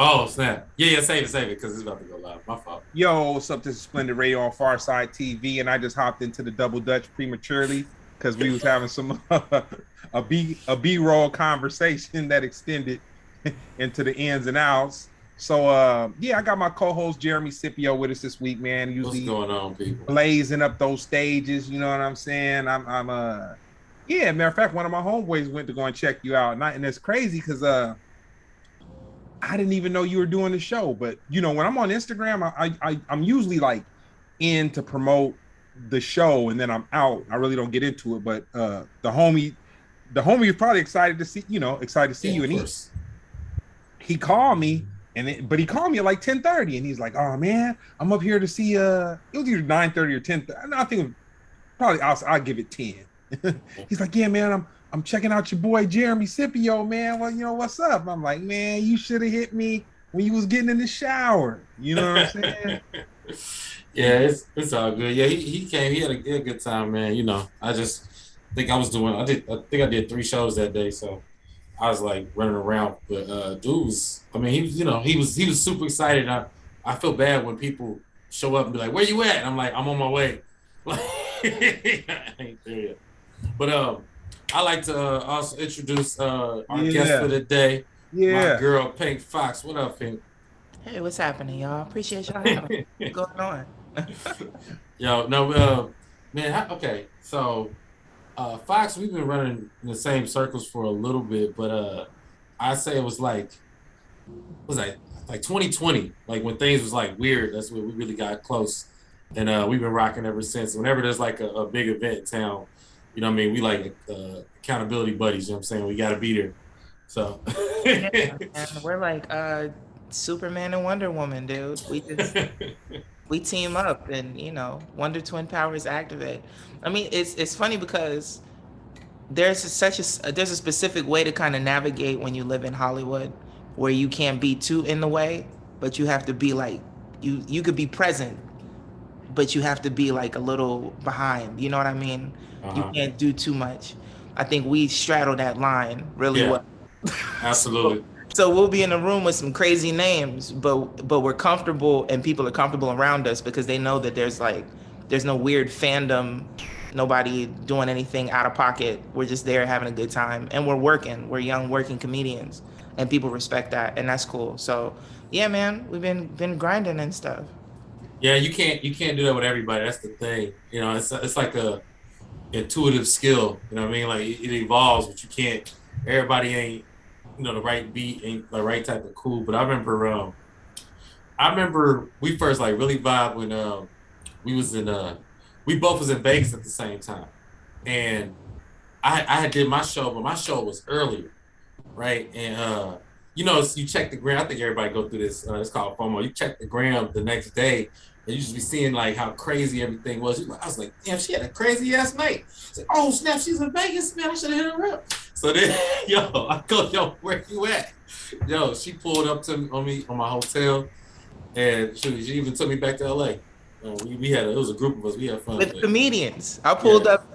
Oh, snap. Yeah, save it, because it's about to go live. My fault. Yo, what's up? This is Splendid Radio on Pharcyde TV, and I just hopped into the double dutch prematurely because we was having some a B-roll conversation that extended into the ins and outs. So yeah, I got my co-host Jeremy Scipio with us this week, man. What's Usually going on, people? blazing up those stages, you know what I'm saying? I'm yeah, matter of fact, one of my homeboys went to go and check you out, and it's crazy because I didn't even know you were doing the show. But you know, when I'm on Instagram, I'm usually like in to promote the show, and then I'm out. I really don't get into it. But the homie is probably excited to see you. Of And course. he called me, but he called me at like 10:30, and he's like, "Oh man, I'm up here to see." It was either 9:30 or 10:30. I think probably I'll give it 10. He's like, "Yeah, man, I'm checking out your boy Jeremy Scipio, man. Well, you know what's up?" I'm like, "Man, you should have hit me when you was getting in the shower." You know what I'm saying? Yeah, it's all good. Yeah, he came. He had a good time, man. You know, I just think I think I did 3 shows that day, so I was like running around. But dude was, I mean, he was super excited. I feel bad when people show up and be like, "Where you at?" And I'm like, "I'm on my way." Like, I ain't there yet. But I like to also introduce our guest for Yeah, the day, my yeah. girl Pink Foxx. What up, Pink? Hey, what's happening, y'all? Appreciate y'all having me. What's going on? Yo, no, man. Okay, so Fox, we've been running in the same circles for a little bit, but I say it was like, what was that, like 2020, like when things was like weird. That's when we really got close, and we've been rocking ever since. Whenever there's like a big event in town, you know what I mean? We like accountability buddies. You know what I'm saying? We got to be there. So. Yeah, and we're like Superman and Wonder Woman, dude. We team up, and Wonder Twin powers activate. I mean, it's funny because there's a specific way to kind of navigate when you live in Hollywood, where you can't be too in the way, but you have to be like you could be present, but you have to be like a little behind. You know what I mean? You Uh-huh. can't do too much. I think we straddle that line really Yeah, well. so, absolutely. so we'll be in a room with some crazy names, but we're comfortable and people are comfortable around us because they know that there's no weird fandom, nobody doing anything out of pocket. We're just there having a good time and we're working. We're young working comedians and people respect that and that's cool. So yeah, man, we've been grinding and stuff. Yeah, you can't do that with everybody. That's the thing. You know, it's like a intuitive skill. You know what I mean? Like it evolves, but you can't. Everybody ain't the right beat, ain't the right type of cool. But I remember we first like really vibe when we was in we both was in Vegas at the same time, and I had did my show, but my show was earlier, right? And you check the gram. I think everybody go through this. It's called FOMO. You check the gram the next day, and you just be seeing like how crazy everything was. I was like, damn, she had a crazy ass night. I said, oh snap, she's in Vegas, man. I should have hit her up. So then, I go, yo, where you at? Yo, she pulled up to me on my hotel, and she even took me back to LA. We had it was a group of us. We had fun With with comedians. I it. pulled up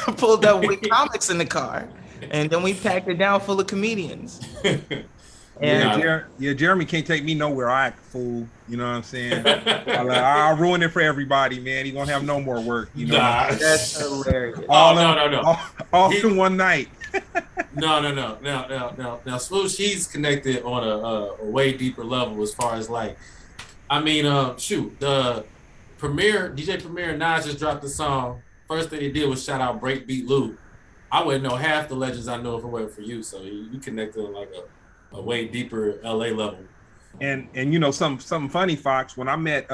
I pulled up with comics in the car. And then we packed it down full of comedians. Yeah. Yeah, And Jeremy can't take me nowhere. I act a fool. You know what I'm saying? I'll ruin it for everybody, man. He's gonna have no more work. You know, Nah. that's hilarious. all No. all in one night. No. Now, Smooth, she's connected on a way deeper level as far as like, I mean, shoot, the DJ Premier and Nas just dropped the song. First thing they did was shout out Breakbeat Lou. I wouldn't know half the legends I know if it wasn't for you. So you connected on like a way deeper LA level. And something funny, Fox. When I met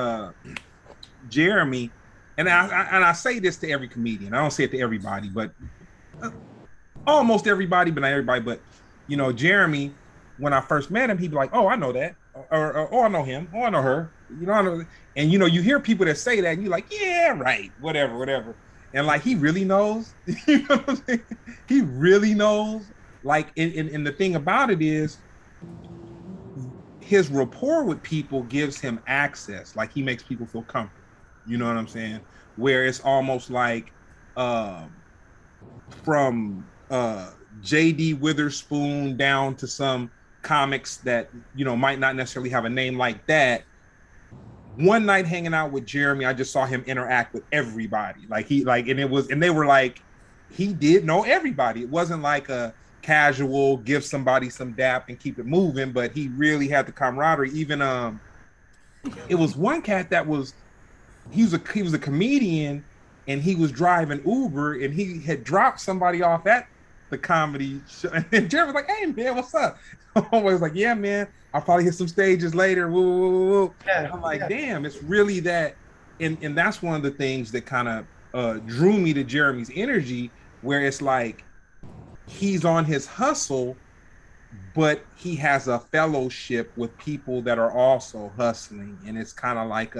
Jeremy, and I say this to every comedian. I don't say it to everybody, but almost everybody, but not everybody. But Jeremy, when I first met him, he'd be like, "Oh, I know that," or "Oh, I know him," "Oh, I know her." I know. And you hear people that say that, and you're like, "Yeah, right, whatever." And like he really knows. You know what I'm saying? He really knows. Like, and the thing about it is, his rapport with people gives him access. Like he makes people feel comfortable. You know what I'm saying? Where it's almost like from JD Witherspoon down to some comics that, you know, might not necessarily have a name like that. One night hanging out with Jeremy, I just saw him interact with everybody. Like and they were like, he did know everybody. It wasn't like a casual give somebody some dap and keep it moving, but he really had the camaraderie. Even it was one cat that he was a comedian, and he was driving Uber, and he had dropped somebody off at the comedy show. And Jeremy was like, "Hey man, what's up?" I was like, "Yeah man, I'll probably hit some stages later." Woo, woo, woo, woo. Yeah, I'm like, damn, it's really that. And that's one of the things that kind of drew me to Jeremy's energy, where it's like he's on his hustle, but he has a fellowship with people that are also hustling, and it's kind of like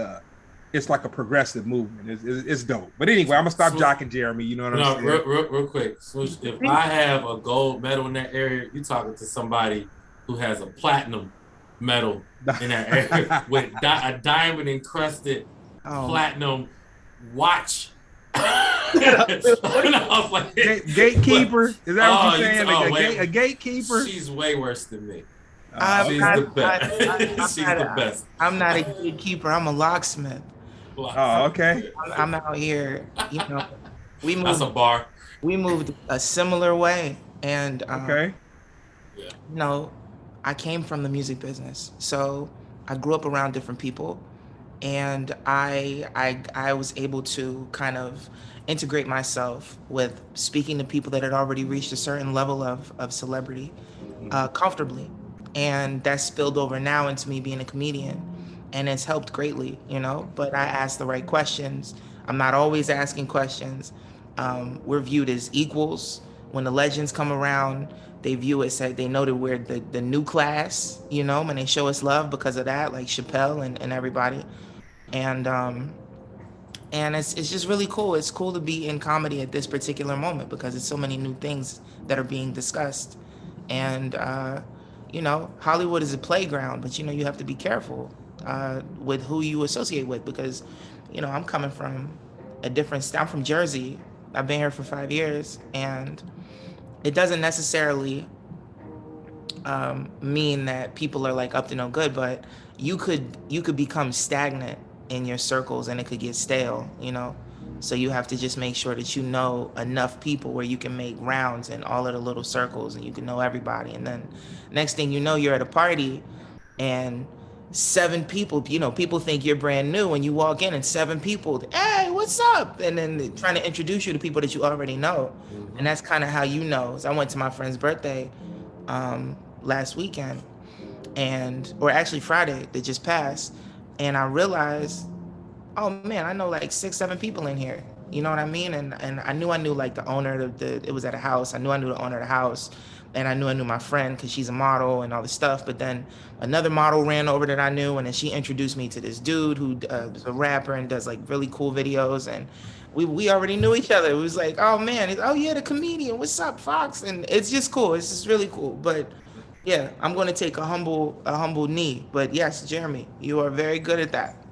it's like a progressive movement. It's dope. But anyway, I'm gonna stop jocking Jeremy. You know what I'm saying? Real quick. So if I have a gold medal in that area, you're talking to somebody who has a platinum medal in that area with a diamond encrusted platinum watch. Gatekeeper? Is that what you're saying? Like a gatekeeper? She's way worse than me. She's the best. She's the best. I'm not a gatekeeper. I'm a locksmith. Oh, okay. I'm out here. You know, that's a bar. We moved a similar way, and okay. You know, I came from the music business, so I grew up around different people, and I was able to kind of integrate myself with speaking to people that had already reached a certain level of celebrity comfortably, and that spilled over now into me being a comedian, and it's helped greatly, you know. But I ask the right questions. I'm not always asking questions. We're viewed as equals. When the legends come around, they view us as, they know that we're the new class, you know, and they show us love because of that, like Chappelle and everybody. And it's just really cool. It's cool to be in comedy at this particular moment because it's so many new things that are being discussed. And, you know, Hollywood is a playground, but, you know, you have to be careful with who you associate with because, you know, I'm coming from a different, I'm from Jersey. I've been here for 5 years, and it doesn't necessarily mean that people are like up to no good, but you could become stagnant in your circles and it could get stale, you know? So you have to just make sure that you know enough people where you can make rounds in all of the little circles and you can know everybody. And then next thing you know, you're at a party and 7 people, you know, people think you're brand new and you walk in and 7 people, hey, what's up? And then they're trying to introduce you to people that you already know. Mm-hmm. And that's kind of how you know. So I went to my friend's birthday last weekend, or actually Friday that just passed. And I realized, oh man, I know like 6-7 people in here. You know what I mean? And I knew like the owner of it was at a house. I knew the owner of the house. And I knew my friend because she's a model and all this stuff. But then another model ran over that I knew, and then she introduced me to this dude who is a rapper and does like really cool videos. And we already knew each other. It was like, oh man, oh yeah, the comedian. What's up, Foxx? And it's just cool. It's just really cool. But yeah, I'm going to take a humble knee. But yes, Jeremy, you are very good at that.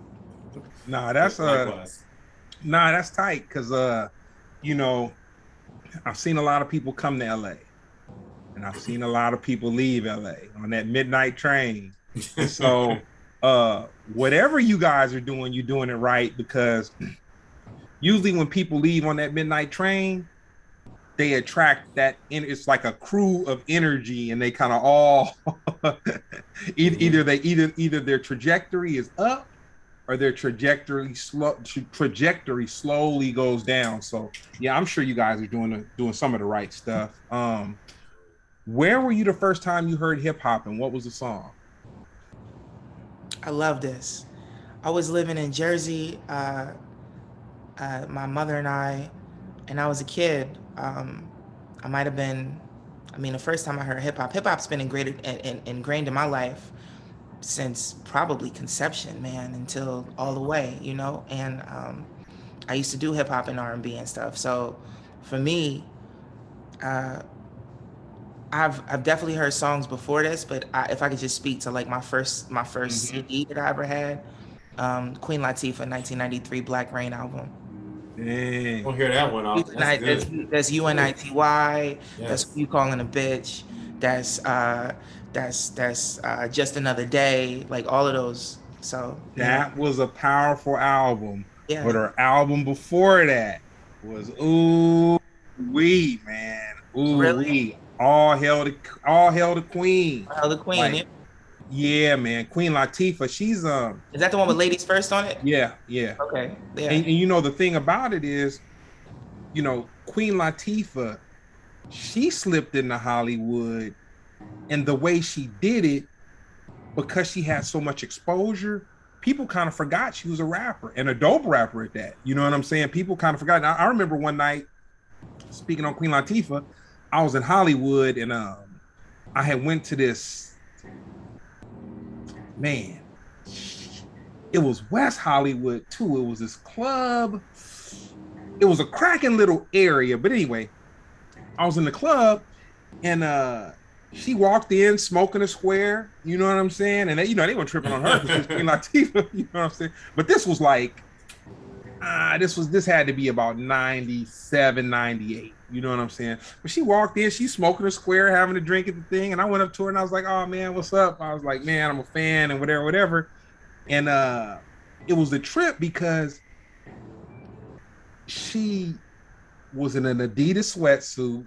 Nah, that's tight because you know, I've seen a lot of people come to LA. And I've seen a lot of people leave LA on that midnight train. So whatever you guys are doing, you're doing it right, because usually when people leave on that midnight train, they attract that, it's like a crew of energy, and they kind of all either their trajectory is up or their trajectory slowly goes down. So yeah, I'm sure you guys are doing some of the right stuff. Where were you the first time you heard hip hop, and what was the song? I love this. I was living in Jersey, my mother and I was a kid. I might have been, the first time I heard hip hop's been ingrained in my life since probably conception, man, until all the way, you know? And I used to do hip hop and R&B and stuff. So for me, I've definitely heard songs before this, but if I could just speak to like my first mm-hmm. CD that I ever had, Queen Latifah 1993 Black Rain album. Dang. Don't hear that one off. That's UNITY. Yes. That's Who You Calling a Bitch. That's that's Just Another Day, like all of those. So That was a powerful album. Yeah. But her album before that was Ooh Wee, man. Ooh Really? Wee. All Hail the Queen. Oh, the Queen. Like, yeah, man. Queen Latifah. She's Is that the one with Ladies First on it? yeah. Okay. Yeah. And you know the thing about it is, you know, Queen Latifah, she slipped into Hollywood, and the way she did it, because she had so much exposure, people kind of forgot she was a rapper, and a dope rapper at that. You know what I'm saying? People kind of forgot. Now, I remember one night, speaking on Queen Latifah, I was in Hollywood, and I had went to this, man, it was West Hollywood too. It was this club. It was a cracking little area, but anyway, I was in the club, and she walked in smoking a square. You know what I'm saying? And they, you know, they were tripping on her because she was Queen Latifah. You know what I'm saying? But this was like, this had to be about 97, 98. You know what I'm saying? But she walked in, she's smoking a square, having a drink at the thing, and I went up to her and I was like, "Oh man, what's up?" I was like, "Man, I'm a fan," and whatever. And it was a trip because she was in an Adidas sweatsuit,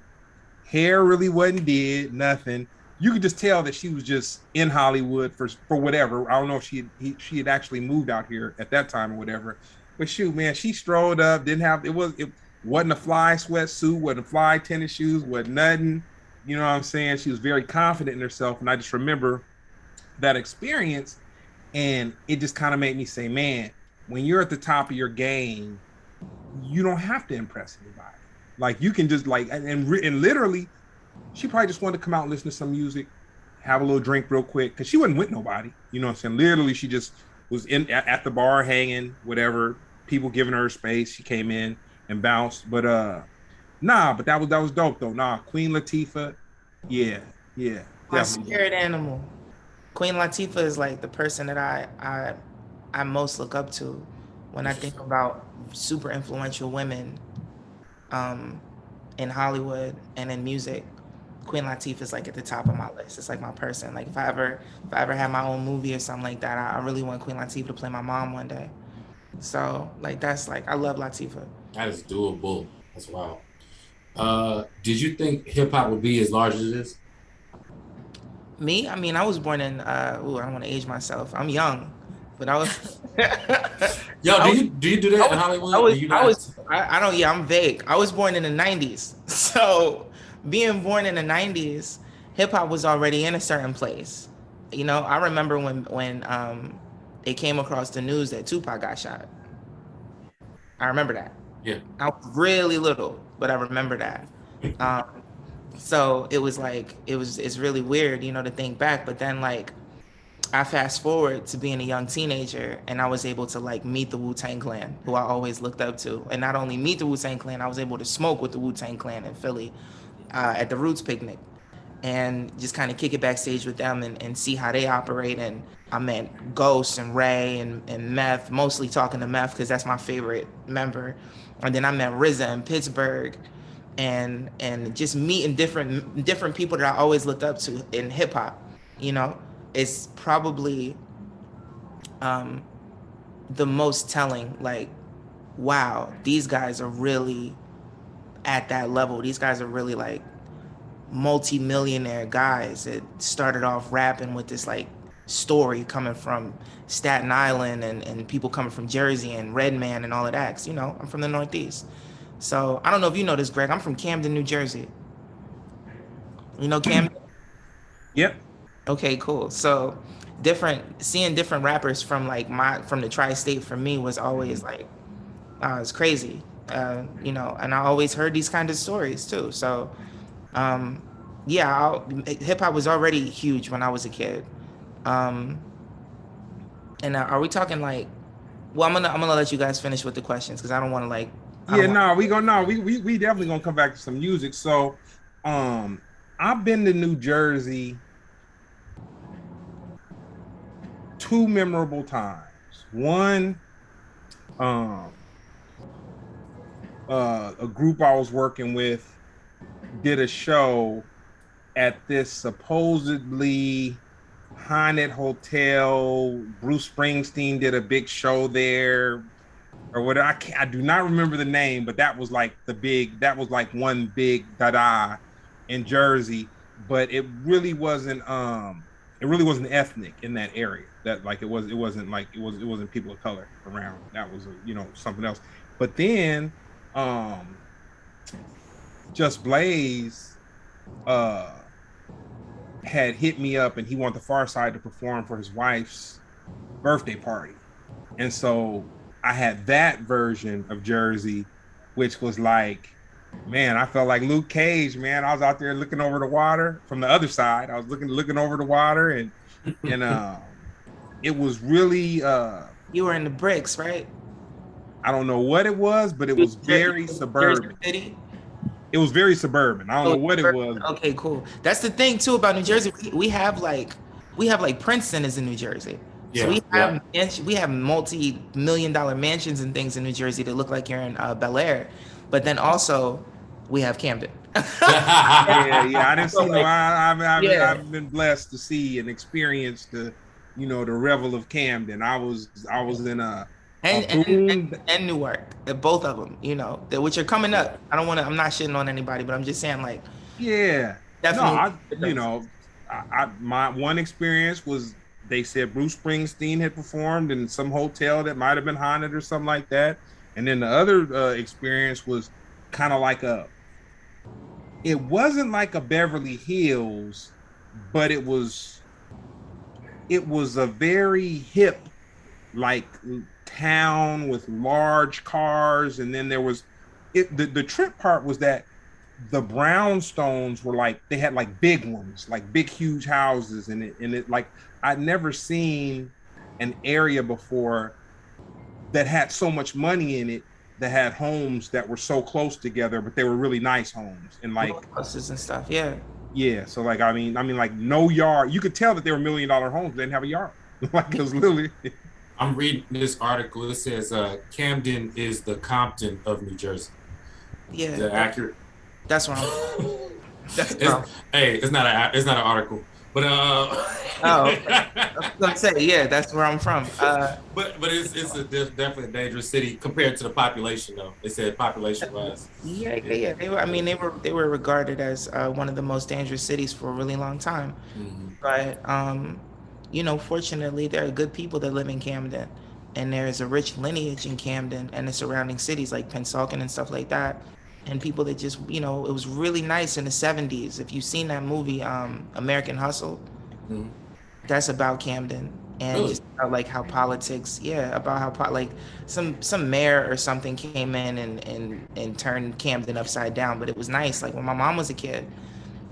hair really wasn't did, nothing. You could just tell that she was just in Hollywood for whatever. I don't know if she had actually moved out here at that time or whatever. But shoot, man, she strolled up, didn't have, it wasn't a fly sweatsuit, wasn't fly tennis shoes, wasn't nothing. You know what I'm saying? She was very confident in herself. And I just remember that experience, and it just kind of made me say, man, when you're at the top of your game, you don't have to impress anybody. Like, you can just like, and literally, she probably just wanted to come out and listen to some music, have a little drink real quick, because she wasn't with nobody. You know what I'm saying? Literally, she just was at the bar hanging, whatever, people giving her space. She came in and bounced. But but that was dope though. Queen Latifah, yeah. My spirit animal. Queen Latifah is like the person that I most look up to when I think about super influential women in Hollywood and in music. Queen Latifah is like at the top of my list. It's like my person. Like if I ever had my own movie or something like that, I really want Queen Latifah to play my mom one day. So like that's like, I love Latifah. That is doable. That's wild. Did you think hip hop would be as large as it is? Me? I mean, I was born in I don't want to age myself. I'm young, but I was do you do that in Hollywood? I'm vague. I was born in the 90s. So being born in the 90s, hip hop was already in a certain place. You know, I remember when it came across the news that Tupac got shot. I remember that. Yeah. I was really little, but I remember that. So it was like, it's really weird, you know, to think back. But then like, I fast forward to being a young teenager, and I was able to like meet the Wu-Tang Clan, who I always looked up to. And not only meet the Wu-Tang Clan, I was able to smoke with the Wu-Tang Clan in Philly at the Roots picnic, and just kind of kick it backstage with them and see how they operate. And I met Ghost and Ray and Meth, mostly talking to Meth because that's my favorite member. And then I met RZA in Pittsburgh, and just meeting different people that I always looked up to in hip hop. You know, it's probably the most telling. Like, wow, these guys are really at that level. These guys are really like multi-millionaire guys that started off rapping with this like story coming from Staten Island and people coming from Jersey and Redman and all of that. 'Cause, you know, I'm from the Northeast. So I don't know if you know this, Greg. I'm from Camden, New Jersey. You know Camden? Yep. Okay, cool. So seeing different rappers from like from the tri-state for me was always like, it's crazy. You know, and I always heard these kind of stories too. So hip hop was already huge when I was a kid. And are we talking like, well, I'm gonna let you guys finish with the questions because I don't want to like. We definitely gonna come back to some music. So, I've been to New Jersey 2 memorable times. One, a group I was working with did a show at this supposedly haunted hotel. Bruce Springsteen did a big show there, or what? I do not remember the name, but that was like that was like one big dada in Jersey. But it really wasn't ethnic in that area. That like it wasn't people of color around. That was something else. But then Just Blaze had hit me up, and he wanted the Pharcyde to perform for his wife's birthday party. And so I had that version of Jersey, which was like, man, I felt like Luke Cage, man. I was out there looking over the water from the other side. I was looking over the water, and it was really you were in the bricks, right? I don't know what it was, but it was very suburban. It was very suburban. I don't know what it was. Okay, cool. That's the thing too about New Jersey. We have like Princeton is in New Jersey. Yeah, so we have multi-million-dollar mansions and things in New Jersey that look like you're in Bel Air, but then also we have Camden. I didn't see. I've been blessed to see and experience the revel of Camden. I was in and Newark, both of them, which are coming up. I'm not shitting on anybody, but I'm just saying, like, yeah, definitely. My one experience was, they said Bruce Springsteen had performed in some hotel that might have been haunted or something like that, and then the other experience was kind of like it wasn't like a Beverly Hills, but it was a very hip, like, town with large cars. And then there was the trip part was that the brownstones were like, they had like big ones, like big huge houses, and it like, I'd never seen an area before that had so much money in it, that had homes that were so close together, but they were really nice homes, and like houses and stuff. So like I mean like no yard. You could tell that they were $1 million homes. They didn't have a yard. Like it was literally. I'm reading this article. It says Camden is the Compton of New Jersey. Yeah. Is that accurate? That's wrong. It's not an article, but I was gonna say, that's where I'm from. But it's definitely a dangerous city compared to the population, though. They said population wise. Yeah. They were regarded as one of the most dangerous cities for a really long time. Mm-hmm. But fortunately, there are good people that live in Camden, and there's a rich lineage in Camden and the surrounding cities like Pennsauken and stuff like that. And people that just, it was really nice in the 70s. If you've seen that movie, American Hustle, mm-hmm. That's about Camden. And really? Just about like how politics, like some mayor or something came in and turned Camden upside down. But it was nice. Like when my mom was a kid,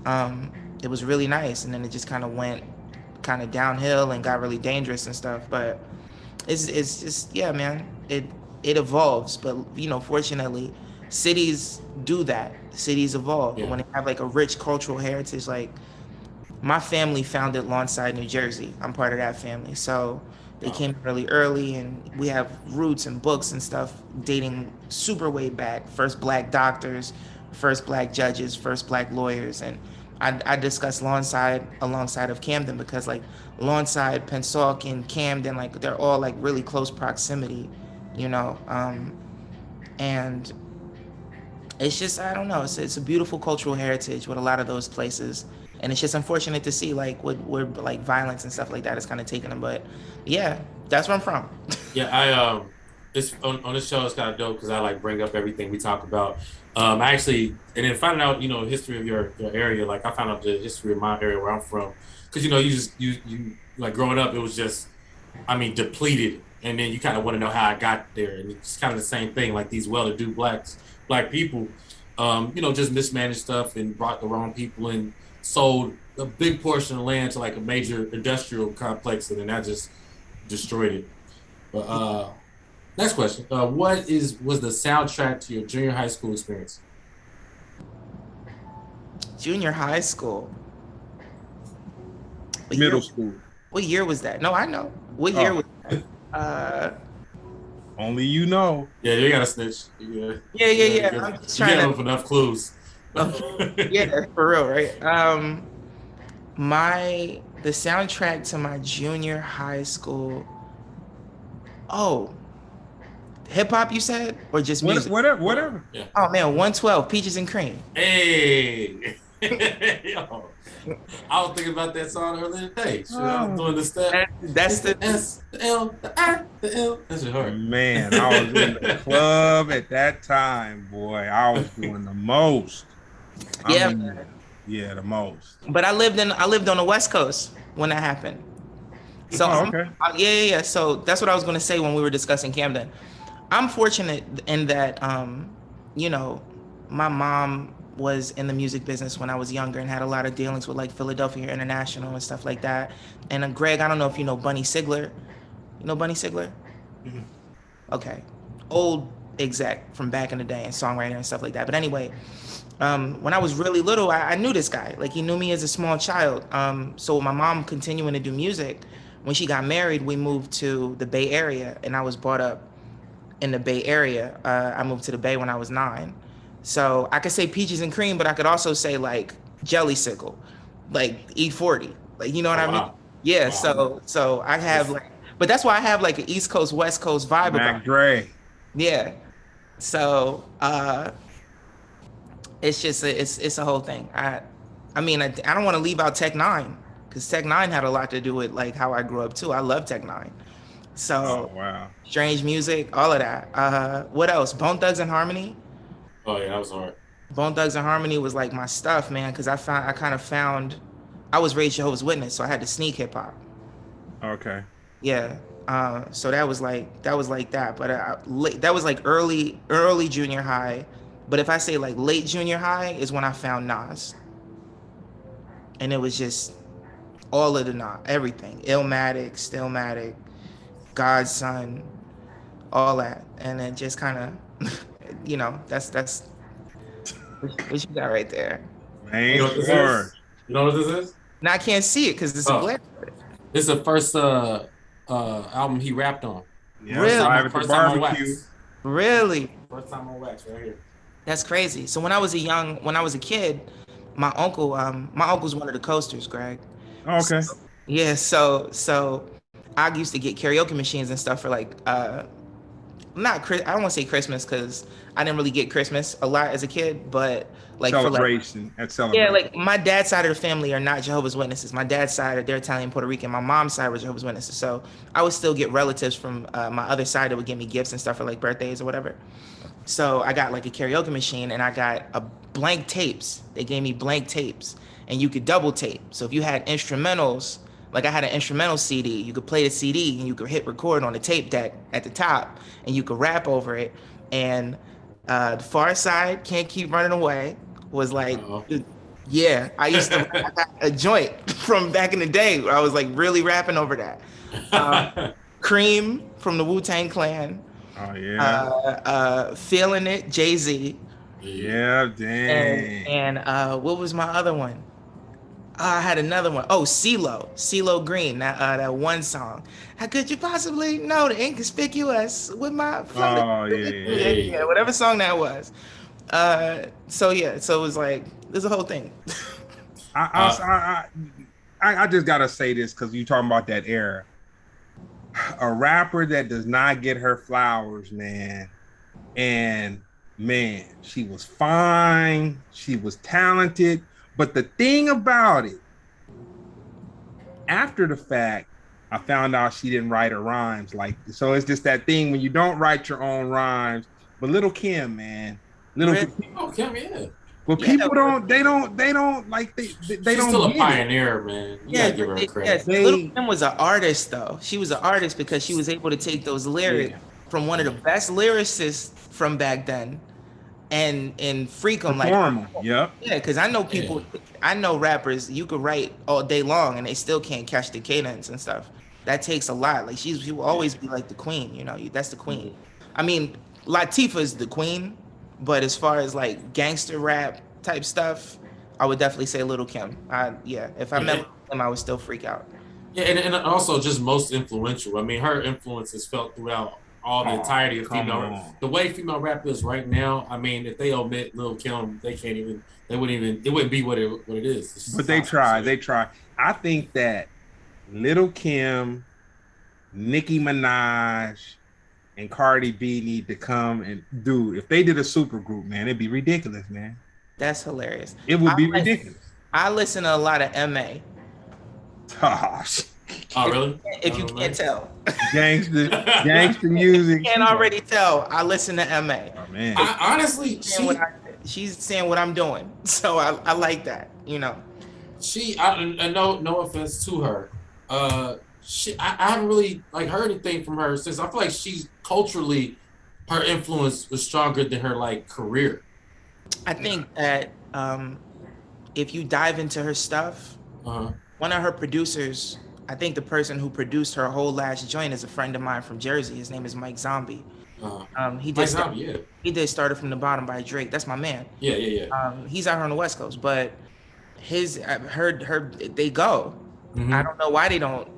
it was really nice. And then it just kind of went kind of downhill and got really dangerous and stuff. But it's just, man, it evolves. But, fortunately, cities do that. Cities evolve. When they have like a rich cultural heritage. Like my family founded Lawnside, New Jersey. I'm part of that family. So they came really early, and we have roots and books and stuff dating super way back. First Black doctors, first Black judges, first Black lawyers. And I discuss Lawnside alongside of Camden because like Lawnside, Pennsauken, Camden, like they're all like really close proximity, and it's just, I don't know, it's a beautiful cultural heritage with a lot of those places. And it's just unfortunate to see like where like violence and stuff like that is kind of taking them. But yeah, that's where I'm from. Yeah, this on this show is kind of dope because I like bring up everything we talk about. Actually, and then finding out, history of your area. Like I found out the history of my area where I'm from. Because, you like growing up, it was just, depleted. And then you kind of want to know how I got there. And it's kind of the same thing, like these well-to-do black people, just mismanaged stuff and brought the wrong people and sold a big portion of land to like a major industrial complex, and then that just destroyed it. But next question: what was the soundtrack to your junior high school experience? Junior high school. Middle school. What year was that? No, I know. What year was that? Only you know. Yeah, you gotta snitch. Yeah. I'm just trying to give enough clues. Yeah, for real, right? The soundtrack to my junior high school. Oh, hip hop, you said, or just music? Whatever. Yeah. Oh man, 112, Peaches and Cream. Hey. Yo, I was thinking about that song earlier today. Shit, I was doing the step. That's the S, the L, the R, the L. That's your heart. Man, I was in the club at that time, boy. I was doing the most. Yeah. Yeah, the most. But I lived on the West Coast when that happened. So okay. Yeah. So that's what I was going to say when we were discussing Camden. I'm fortunate in that, you know, my mom was in the music business when I was younger and had a lot of dealings with like Philadelphia International and stuff like that. And Greg, I don't know if you know Bunny Sigler. You know Bunny Sigler? Mm-hmm. Okay. Old exec from back in the day and songwriter and stuff like that. But anyway, when I was really little, I knew this guy. Like he knew me as a small child. So my mom continuing to do music, when she got married, we moved to the Bay Area and I was brought up in the Bay Area. I moved to the Bay when I was 9. So I could say Peaches and Cream, but I could also say like Jelly Sickle, like E40. Like, you know what I mean? Yeah, wow. So I have like, but that's why I have like an East Coast, West Coast vibe about Dre. Yeah. So it's just it's a whole thing. I mean I don't want to leave out Tech 9 because Tech 9 had a lot to do with like how I grew up too. I love Tech 9. So wow. Strange Music, all of that. What else? Bone Thugs and Harmony. Oh yeah, that was hard. Bone Thugs and Harmony was like my stuff, man, because I was raised Jehovah's Witness, so I had to sneak hip hop. Okay. Yeah. So that was like that, but that was like early junior high. But if I say like late junior high is when I found Nas, and it was just all of the Nas, everything, Illmatic, Stillmatic, Godson, all that, and then just kind of, you know, that's what you got right there. Man, you know what this is? You know what this is? Now I can't see it because it's a glare. It's the first album he rapped on. Yeah, really? First time on Wax. Really? First time on Wax right here. That's crazy. So when I was a kid, my uncle's one of the coasters, Greg. Oh, okay. So I used to get karaoke machines and stuff for like I don't want to say Christmas because I didn't really get Christmas a lot as a kid, but like celebration. Yeah, like my dad's side of the family are not Jehovah's Witnesses. My dad's side, they're Italian, Puerto Rican. My mom's side was Jehovah's Witnesses. So I would still get relatives from my other side that would give me gifts and stuff for like birthdays or whatever. So I got like a karaoke machine and I got blank tapes. They gave me blank tapes and you could double tape. So if you had instrumentals, like I had an instrumental CD, you could play the CD and you could hit record on the tape deck at the top and you could rap over it. And the Pharcyde, Can't Keep Running Away was like, yeah, I used to I got a joint from back in the day where I was like really rapping over that. Cream from the Wu-Tang Clan. Oh yeah. Feeling It, Jay-Z. Yeah, dang. And what was my other one? I had another one. Oh, CeeLo Green, that one song. How could you possibly know the inconspicuous with my flow? Oh, yeah. Whatever song that was. So it was like, there's a whole thing. I just gotta say this because you talking about that era. A rapper that does not get her flowers, man. And man, she was fine. She was talented. But the thing about it, after the fact, I found out she didn't write her rhymes. So it's just that thing when you don't write your own rhymes. But Little Kim, man, Kim, yeah. But people don't like they She's don't. Still a pioneer, man. You gotta give her credit. Little Kim was an artist, though. She was an artist because she was able to take those lyrics from one of the best lyricists from back then. And freak them like because I know people, I know rappers you could write all day long and they still can't catch the cadence and stuff. That takes a lot. Like she will always be like the queen, you know. That's the queen. I mean, Latifah is the queen, but as far as like gangster rap type stuff, I would definitely say Little Kim. If I met Little Kim, I would still freak out. Yeah, and also just most influential. I mean, her influence is felt throughout all the entirety of female rap. The way female rap is right now, I mean, if they omit Lil Kim, they wouldn't be what it is. But they try. I think that Lil Kim, Nicki Minaj, and Cardi B need to come and if they did a super group, man, it'd be ridiculous, man. That's hilarious. It would be ridiculous. I listen to a lot of MA. Gosh. Oh, really? If you can't tell. Gangster music. You can't already tell. I listen to MA. Oh, man. I honestly, she's saying what I'm doing. So I like that, you know. No offense to her. I haven't really heard anything from her since. I feel like she's culturally, her influence was stronger than her career. I think that if you dive into her stuff, one of her producers, I think the person who produced her whole last joint is a friend of mine from Jersey. His name is Mike Zombie. He did Started From the Bottom by Drake. That's my man. Yeah. He's out here on the West Coast, but I've heard they go. Mm-hmm. I don't know why they don't,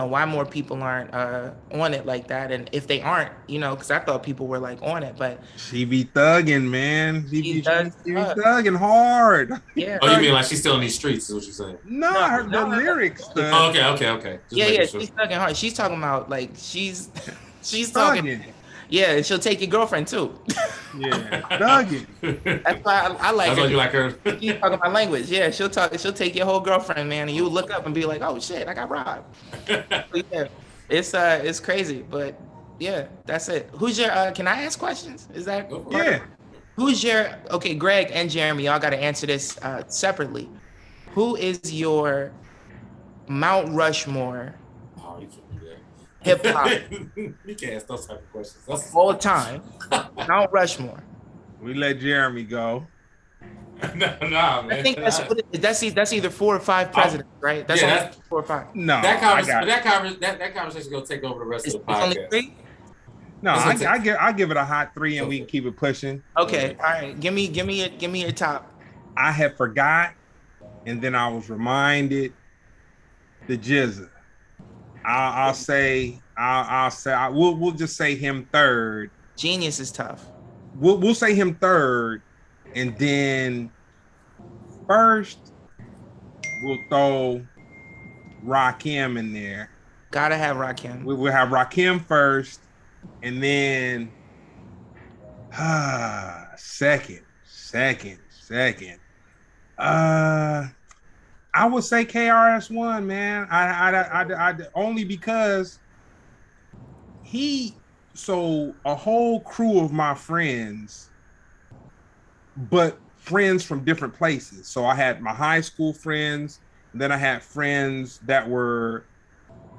why more people aren't on it like that. And if they aren't, because I thought people were on it, but she be thugging, man. She be thugging hard. Yeah. Oh, you mean she's still in these streets is what you're saying? No, the lyrics. Oh, okay. She's thugging hard. She's talking about she's talking. Yeah, and she'll take your girlfriend too. Yeah, thugging. That's why I like her. That's why you like her. She's talking my language. Yeah, she'll take your whole girlfriend, man, and you look up and be like, "Oh shit, I got robbed." Yeah, it's crazy, but yeah, that's it. Who's your? Can I ask questions? Is that? Yeah. Who's your? Okay, Greg and Jeremy, y'all got to answer this separately. Who is your Mount Rushmore? Hip hop. You can't ask those type of questions. All time. Mount Rushmore. We let Jeremy go. Nah, man. I think that's either 4 or 5 presidents, right? That's 4 or 5. No, that conversation gonna take over the rest of the podcast. Only 3? No, I give it a hot 3, and we can keep it pushing. Okay, all right. Give me your top. I had forgot, and then I was reminded. The Jizza. We'll just say him third. Genius is tough. We'll say him third, and then first we'll throw Rakim in there. Gotta have Rakim. We'll have Rakim first, and then second. I would say KRS-One, man. I only because a whole crew of my friends, but friends from different places. So I had my high school friends, and then I had friends that were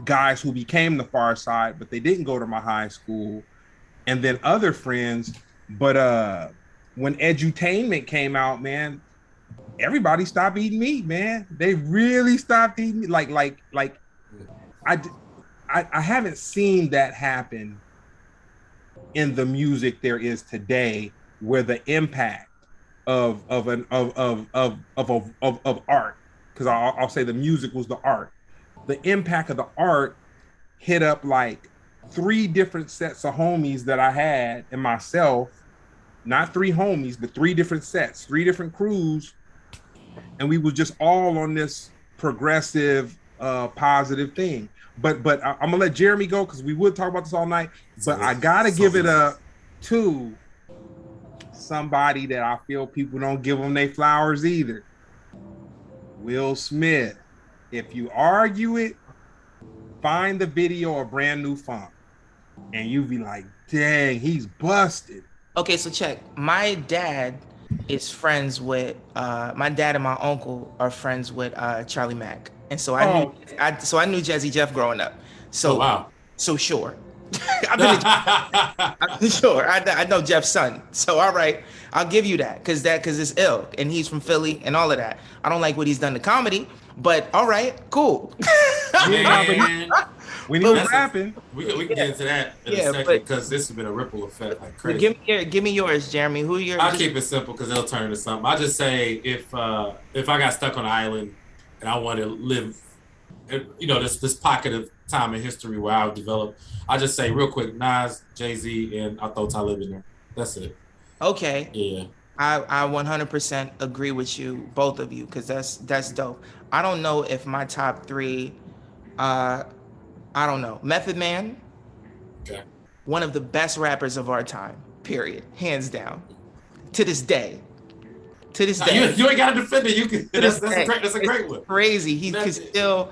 guys who became the Pharcyde, but they didn't go to my high school, and then other friends. But when Edutainment came out, man, everybody stopped eating meat, man. They really stopped eating meat. Like I haven't seen that happen in the music there is today, where the impact of art, because I'll say the music was the art. The impact of the art hit up 3 different sets of homies that I had and myself, not 3 homies, but 3 different sets, 3 different crews. And we were just all on this progressive, positive thing. But I'm gonna let Jeremy go because we would talk about this all night. But I gotta give it up to somebody that I feel people don't give them their flowers either. Will Smith. If you argue it, find the video of Brand New Funk, and you be like, "Dang, he's busted." Okay, so check. My dad is friends with my dad and my uncle are friends with Charlie Mack, and so I knew Jazzy Jeff growing up. So wow. So sure, I'm sure I know Jeff's son. So all right, I'll give you that because it's ill, and he's from Philly and all of that. I don't like what he's done to comedy, but all right, cool. Man. When he was rapping, we can get into that in a second because this has been a ripple effect like crazy. Give me yours, Jeremy. Who your? I'll keep it simple because it'll turn into something. I just say if I got stuck on an island and I want to live, this pocket of time in history where I've developed. I just say real quick, Nas, Jay-Z, and I throw Talib in there. That's it. Okay. Yeah. I 100% agree with you, both of you, because that's dope. I don't know if my top three, I don't know. Method Man, Okay. one of the best rappers of our time, period, hands down. To this day. To this day. You ain't got to defend it. You can. That's a great It's one. crazy. He could still,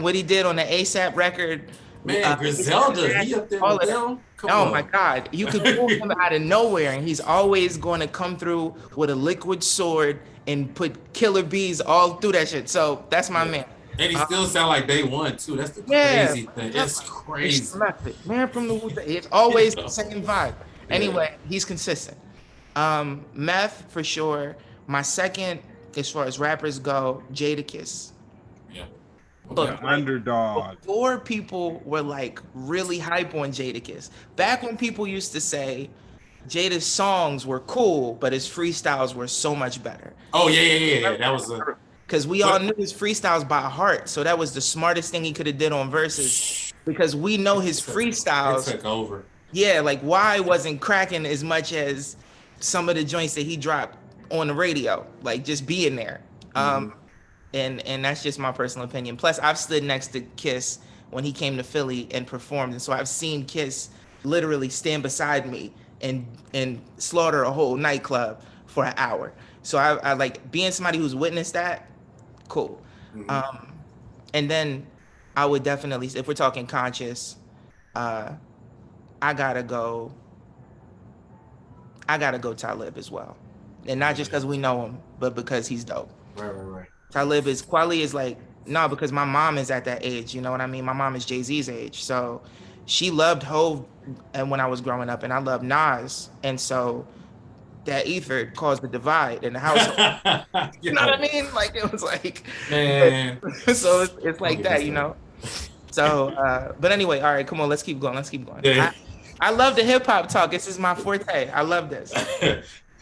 what he did on the ASAP record. Man, Griselda, he up there with them. Come on. My God, you could pull him out of nowhere, and he's always going to come through with a liquid sword and put killer bees all through that shit. So that's my man. And he still sound like Day One too. That's the crazy thing. It's crazy. Man from the it's always the same vibe. Anyway, he's consistent. Meth for sure. My second, as far as rappers go, Jadakiss. Yeah. But underdog. Before people were like really hype on Jadakiss, back when people used to say Jada's songs were cool, but his freestyles were so much better. Oh yeah. That was because we all knew his freestyles by heart, so that was the smartest thing he could have did on verses. Because we know his freestyles. It took over. Yeah, like why wasn't cracking as much as some of the joints that he dropped on the radio, like just being there. And that's just my personal opinion. Plus, I've stood next to Kiss when he came to Philly and performed, and so I've seen Kiss literally stand beside me and slaughter a whole nightclub for an hour. So I like being somebody who's witnessed that. Cool. And then I would definitely, if we're talking conscious, I gotta go Talib as well. And not just because we know him, but because he's dope. Right. Talib is Kweli is like, no, because my mom is at that age, you know what I mean? My mom is Jay-Z's age. So she loved Hov and when I was growing up, and I loved Nas. And so that ether caused the divide in the household. You know what I mean? Like it was like, man. So it's like that, you know? So, but anyway, all right, come on, let's keep going. Yeah. I love the hip hop talk. This is my forte. I love this.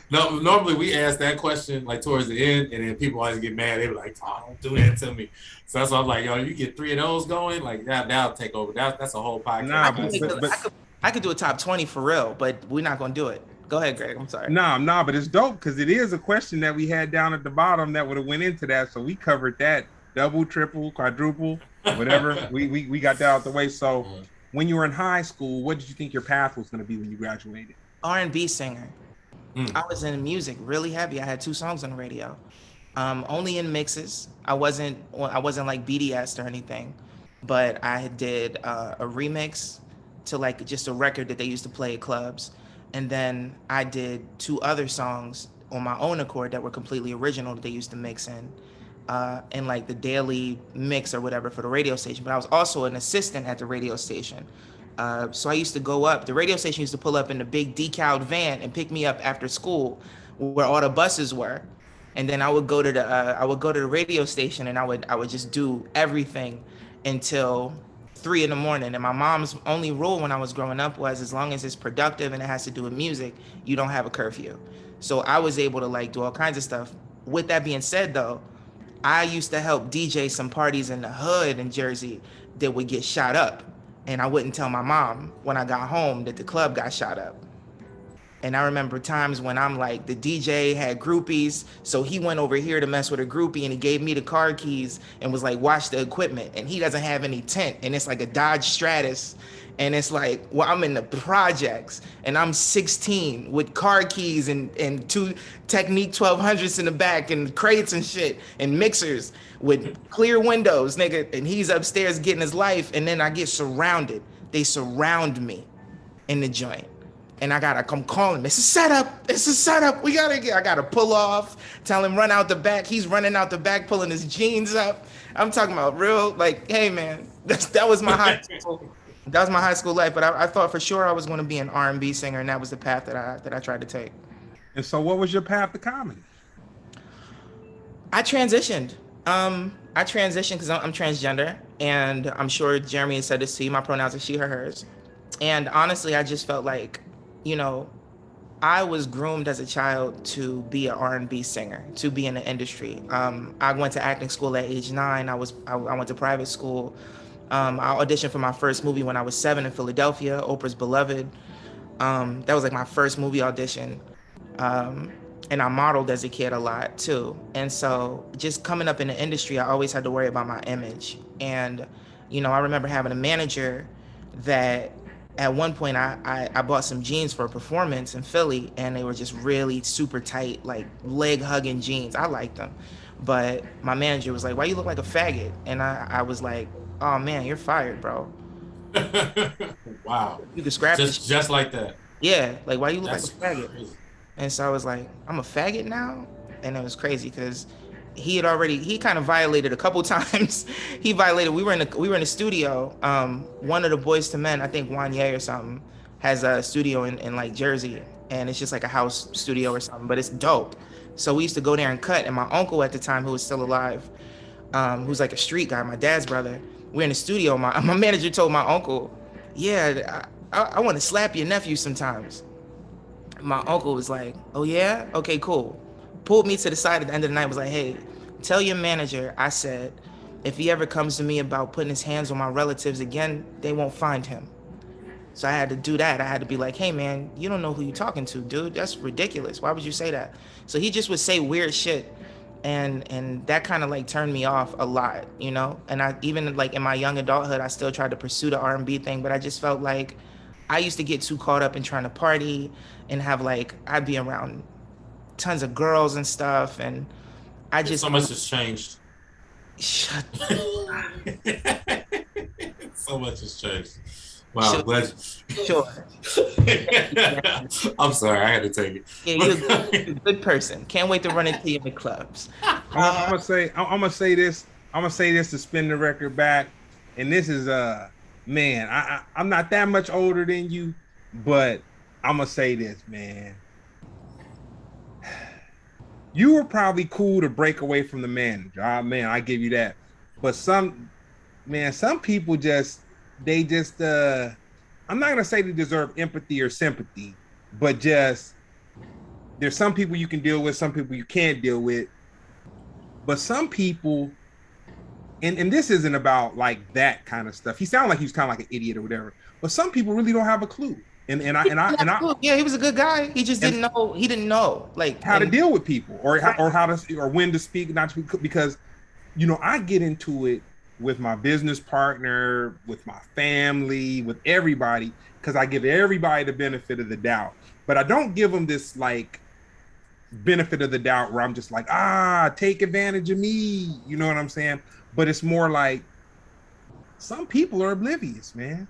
No, normally we ask that question like towards the end, and then people always get mad. They be like, "Oh, don't do that to me." So that's why I'm like, "Yo, you get 3 of those going, like that'll take over. That's a whole podcast." Nah, I could do a top 20 for real, but we're not gonna do it. Go ahead, Greg. I'm sorry. Nah, but it's dope because it is a question that we had down at the bottom that would have went into that. So we covered that double, triple, quadruple, whatever. we got that out the way. So when you were in high school, what did you think your path was going to be when you graduated? R&B singer. I was in music really heavy. I had 2 songs on the radio, only in mixes. I wasn't like BDS or anything, but I did a remix to like just a record that they used to play at clubs. And then I did 2 other songs on my own accord that were completely original that they used to mix in like the daily mix or whatever for the radio station. But I was also an assistant at the radio station. So I used to go up, the radio station used to pull up in the big decaled van and pick me up after school where all the buses were. And then I would go to the radio station and I would just do everything until 3 in the morning. And my mom's only rule when I was growing up was as long as it's productive and it has to do with music, you don't have a curfew. So I was able to like do all kinds of stuff. With that being said though, I used to help DJ some parties in the hood in Jersey that would get shot up. And I wouldn't tell my mom when I got home that the club got shot up. And I remember times when I'm like, the DJ had groupies, so he went over here to mess with a groupie and he gave me the car keys and was like, watch the equipment. And he doesn't have any tent and it's like a Dodge Stratus. And it's like, well, I'm in the projects and I'm 16 with car keys and 2 Technique 1200s in the back and crates and shit and mixers with clear windows, nigga. And he's upstairs getting his life. And then I get surrounded. They surround me in the joint. And I gotta come calling him. It's a setup. I gotta pull off, tell him run out the back. He's running out the back, pulling his jeans up. I'm talking about real, like, hey man, that was my high school. That was my high school life, but I thought for sure I was going to be an R&B singer, and that was the path that I tried to take. And so, what was your path to comedy? I transitioned. Because I'm transgender, and I'm sure Jeremy has said this to you. My pronouns are she, her, hers. And honestly, I just felt like, you know, I was groomed as a child to be an R&B singer, to be in the industry. I went to acting school at age 9. I went to private school. I auditioned for my first movie when I was 7 in Philadelphia, Oprah's Beloved. That was like my first movie audition. And I modeled as a kid a lot too. And so just coming up in the industry, I always had to worry about my image. And, you know, I remember having a manager that at one point I bought some jeans for a performance in Philly, and they were just really super tight, like leg hugging jeans. I liked them. But my manager was like, "Why you look like a faggot?" And I was like, "Oh man, you're fired, bro." Wow. You could scrap this. Just like that. Yeah, like why you look That's like a faggot? crazy. And so I was like, I'm a faggot now? And it was crazy because he kind of violated a couple times. He violated, we were in the studio. One of the Boys to Men, I think Wanye or something, has a studio in like Jersey. And it's just like a house studio or something, but it's dope. So we used to go there and cut. And my uncle at the time, who was still alive, who's like a street guy, my dad's brother, we're in the studio. My manager told my uncle, yeah, I want to slap your nephew sometimes. My uncle was like, oh yeah? Okay, cool. Pulled me to the side at the end of the night, was like, hey, tell your manager I said, if he ever comes to me about putting his hands on my relatives again, they won't find him. So I had to do that. I had to be like, hey man, you don't know who you're talking to, dude. That's ridiculous. Why would you say that? So he just would say weird shit. And that kind of like turned me off a lot, you know? And I even like in my young adulthood, I still tried to pursue the R&B thing, but I just felt like I used to get too caught up in trying to party and have like, I'd be around tons of girls and stuff. And I just— so much has changed. Shut So much has changed. Wow, glad. Sure. I'm sorry, I had to take it. Yeah, you're a good person. Can't wait to run into you in the clubs. I'm gonna say this to spin the record back. And this is man, I'm not that much older than you, but I'm gonna say this, man. You were probably cool to break away from the manager. Man, I give you that. But some people just, I'm not gonna say they deserve empathy or sympathy, but just there's some people you can deal with, some people you can't deal with. But some people, and this isn't about like that kind of stuff. He sounded like he was kind of like an idiot or whatever. But some people really don't have a clue. And I yeah, he was a good guy. He just didn't know. He didn't know like how to deal with people or when to speak, not to speak, because you know I get into it with my business partner, with my family, with everybody, because I give everybody the benefit of the doubt. But I don't give them this like benefit of the doubt where I'm just like, take advantage of me. You know what I'm saying? But it's more like some people are oblivious, man.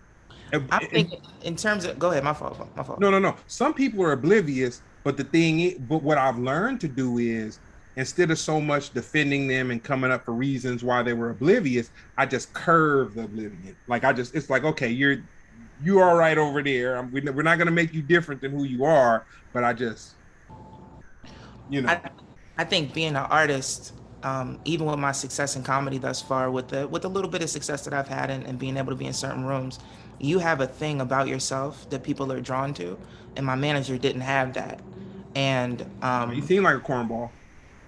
I think in terms of, go ahead, my fault. No. Some people are oblivious, but but what I've learned to do is, instead of so much defending them and coming up for reasons why they were oblivious, I just curve the oblivion. Like it's like, okay, you're all right over there. We're not going to make you different than who you are, but I just, you know. I think being an artist, even with my success in comedy thus far, with the little bit of success that I've had and being able to be in certain rooms, you have a thing about yourself that people are drawn to, and my manager didn't have that. And he seemed like a cornball.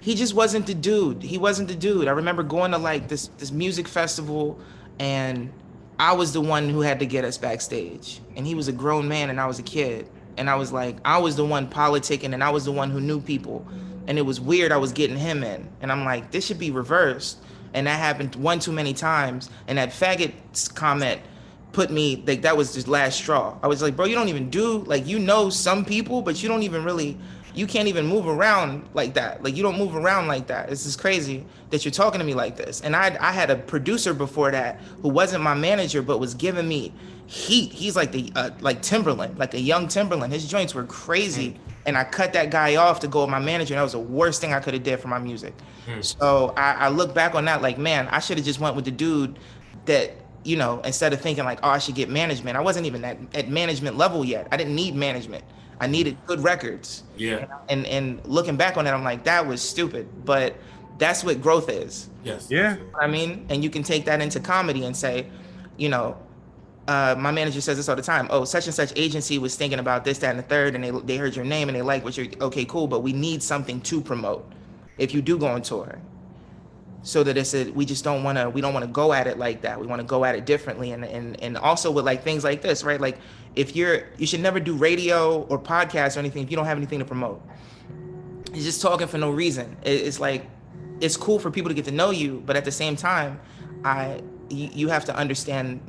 He just wasn't the dude. He wasn't the dude. I remember going to like this music festival, and I was the one who had to get us backstage, and he was a grown man and I was a kid, and I was like, I was the one politicking and I was the one who knew people, and it was weird I was getting him in, and I'm like, this should be reversed. And that happened one too many times, and that faggot comment put me, like, that was just last straw. I was like, bro, you don't even do, like, you know some people, but you don't even really, you can't even move around like that. Like, you don't move around like that. It's just crazy that you're talking to me like this. And I had a producer before that who wasn't my manager, but was giving me heat. He's like the like Timberland, like a young Timberland. His joints were crazy. And I cut that guy off to go with my manager. And that was the worst thing I could have did for my music. So I look back on that like, man, I should have just went with the dude that, you know, instead of thinking like, oh, I should get management. I wasn't even at management level yet. I didn't need management. I needed good records. Yeah. And looking back on it, I'm like, that was stupid. But that's what growth is. Yes. Yeah. I mean, and you can take that into comedy and say, you know, my manager says this all the time. Oh, such and such agency was thinking about this, that, and the third, and they heard your name and they like what you're, okay, cool, but we need something to promote if you do go on tour. so that we just don't want to go at it like that. We want to go at it differently. And also with like things like this, right? Like you should never do radio or podcasts or anything if you don't have anything to promote. You're just talking for no reason. It's like, it's cool for people to get to know you, but at the same time, you have to understand,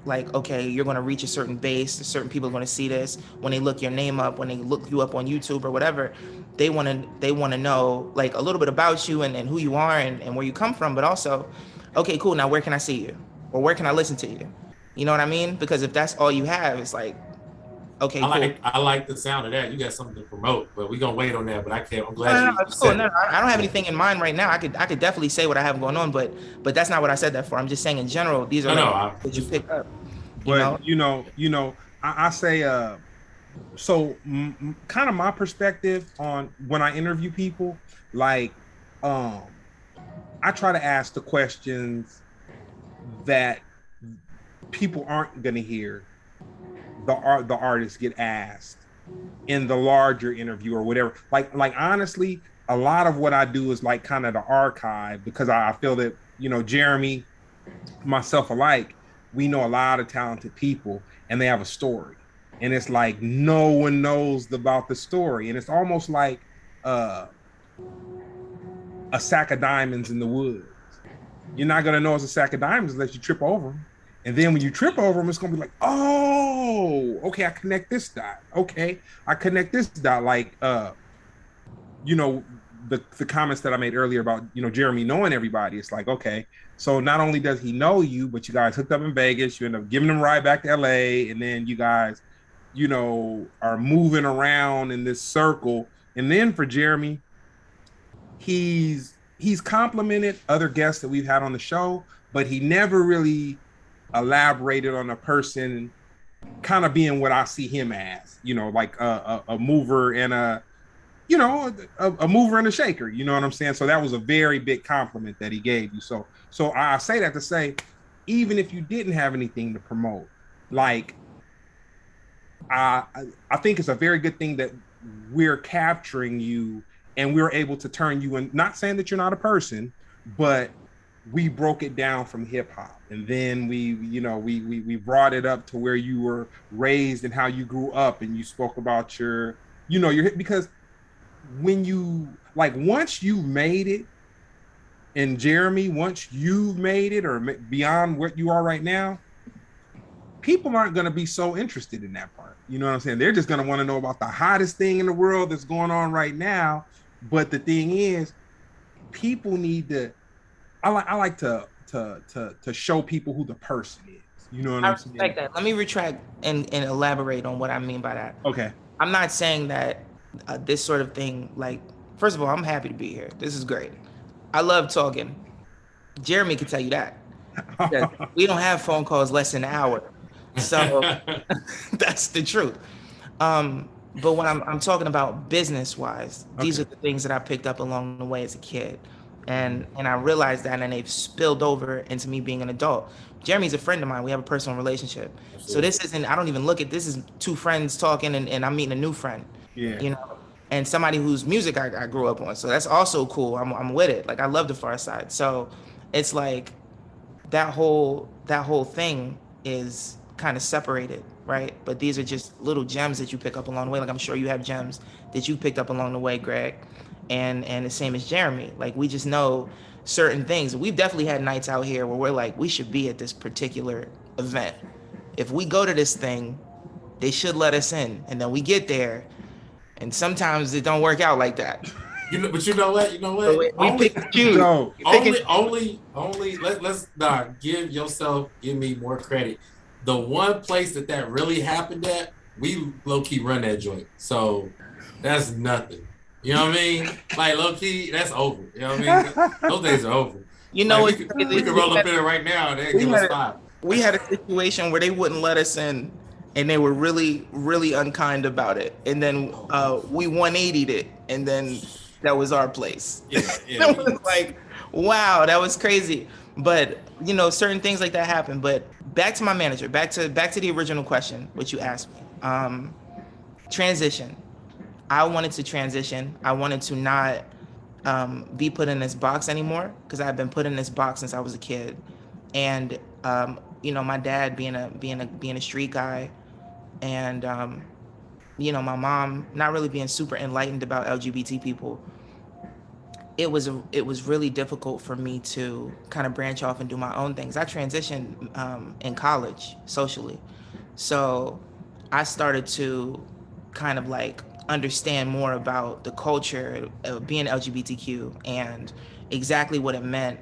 like, okay, you're going to reach a certain base. Certain people are going to see this when they look your name up, when they look you up on YouTube or whatever. They want to know like a little bit about you and who you are and where you come from, but also, okay, cool. Now where can I see you, or where can I listen to you? You know what I mean? Because if that's all you have, it's like, okay, cool. I like the sound of that. You got something to promote, but we're gonna wait on that. But I can't. I'm glad you said it. No, I don't have anything in mind right now. I could definitely say what I have going on, but that's not what I said that for. I'm just saying in general, these are that you pick up. But you know, I say, so kind of my perspective on when I interview people, like, I try to ask the questions that people aren't gonna hear the artists get asked in the larger interview or whatever. Like honestly, a lot of what I do is like kind of the archive, because I feel that, you know, Jeremy, myself alike, we know a lot of talented people and they have a story, and it's like no one knows about the story, and it's almost like a sack of diamonds in the woods. You're not gonna know it's a sack of diamonds unless you trip over them. And then when you trip over them, it's gonna be like, oh, okay, I connect this dot. Okay, I connect this dot. Like, you know, the comments that I made earlier about, you know, Jeremy knowing everybody. It's like, okay, so not only does he know you, but you guys hooked up in Vegas. You end up giving him a ride back to LA, and then you guys, you know, are moving around in this circle. And then for Jeremy, he's complimented other guests that we've had on the show, but he never really elaborated on a person kind of being what I see him as, you know, like a mover and a mover and a shaker, you know what I'm saying? So that was a very big compliment that he gave you. So I say that to say, even if you didn't have anything to promote, like, I think it's a very good thing that we're capturing you and we're able to turn you in, not saying that you're not a person, but we broke it down from hip hop, and then we brought it up to where you were raised and how you grew up, and you spoke about your because when you, like, once you made it, and Jeremy, once you've made it or beyond what you are right now, people aren't going to be so interested in that part. You know what I'm saying? They're just going to want to know about the hottest thing in the world that's going on right now. But the thing is, people need to, I like to show people who the person is. You know what I'm saying? Like that. Let me retract and elaborate on what I mean by that. Okay. I'm not saying that this sort of thing, like, first of all, I'm happy to be here. This is great. I love talking. Jeremy can tell you that. We don't have phone calls less than an hour. So that's the truth. But when I'm talking about business-wise, these are the things that I picked up along the way as a kid. And I realized that, and they've spilled over into me being an adult. Jeremy's a friend of mine. We have a personal relationship. Absolutely. So this isn't, I don't even look at this as two friends talking and I'm meeting a new friend. Yeah. You know, and somebody whose music I grew up on. So that's also cool. I'm with it. Like, I love the Pharcyde. So it's like that whole thing is kind of separated, right? But these are just little gems that you pick up along the way. Like, I'm sure you have gems that you picked up along the way, Greg. And the same as Jeremy. Like, we just know certain things. We've definitely had nights out here where we're like, we should be at this particular event. If we go to this thing, they should let us in. And then we get there, and sometimes it don't work out like that. But you know what? So we pick and choose. Let's give me more credit. The one place that really happened at, we low-key run that joint. So that's nothing. You know what I mean? Like, low-key, that's over. You know what I mean? Those days are over. You know, like, we could roll up in it right now and give us 5. We had a situation where they wouldn't let us in, and they were really, really unkind about it. And then we 180'd it, and then that was our place. Yeah. It was like, wow, that was crazy. But, you know, certain things like that happen. But back to my manager, back to the original question, which you asked me. Transition. I wanted to transition. I wanted to not be put in this box anymore, because I've been put in this box since I was a kid. And you know, my dad being a street guy, and you know, my mom not really being super enlightened about LGBT people, it was really difficult for me to kind of branch off and do my own things. I transitioned in college socially, so I started to kind of like understand more about the culture of being LGBTQ and exactly what it meant,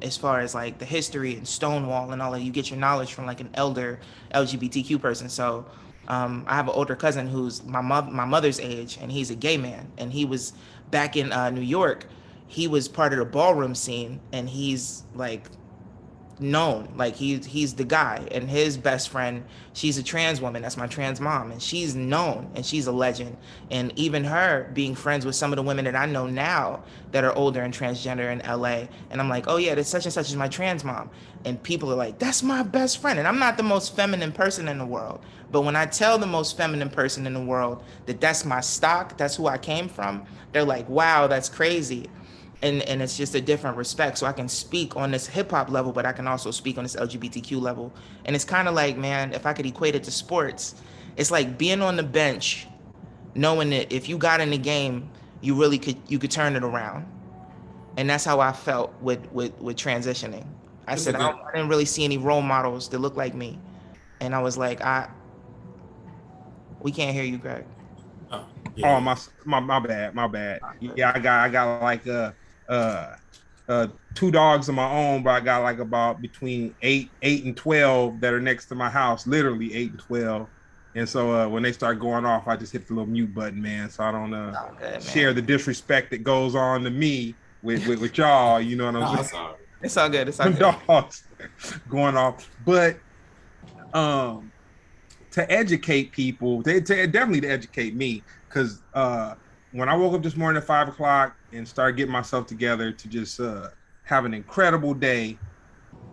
as far as like the history and Stonewall and all that. You get your knowledge from like an elder LGBTQ person. So I have an older cousin who's my mother's age, and he's a gay man, and he was back in New York. He was part of the ballroom scene, and he's like known, like he's the guy. And his best friend, she's a trans woman, that's my trans mom, and she's known, and she's a legend. And even her being friends with some of the women that I know now that are older and transgender in LA, and I'm like, oh yeah, this such and such is my trans mom, and people are like, that's my best friend. And I'm not the most feminine person in the world, but when I tell the most feminine person in the world that that's my stock, that's who I came from, they're like, wow, that's crazy. And it's just a different respect. So I can speak on this hip hop level, but I can also speak on this LGBTQ level. And it's kind of like, man, if I could equate it to sports, it's like being on the bench, knowing that if you got in the game, you could turn it around. And that's how I felt with transitioning. I said, I didn't really see any role models that look like me. And I was like, we can't hear you, Greg. Oh, yeah. My bad. Yeah, I got like 2 dogs of my own, but I got like about between 8 and 12 that are next to my house, literally 8 and 12. And so when they start going off, I just hit the little mute button, man, so I don't share the disrespect that goes on to me with y'all. You know what I'm saying? It's all good. It's all good. Dogs going off, but to educate people, definitely to educate me, because when I woke up this morning at 5 o'clock and started getting myself together to just have an incredible day,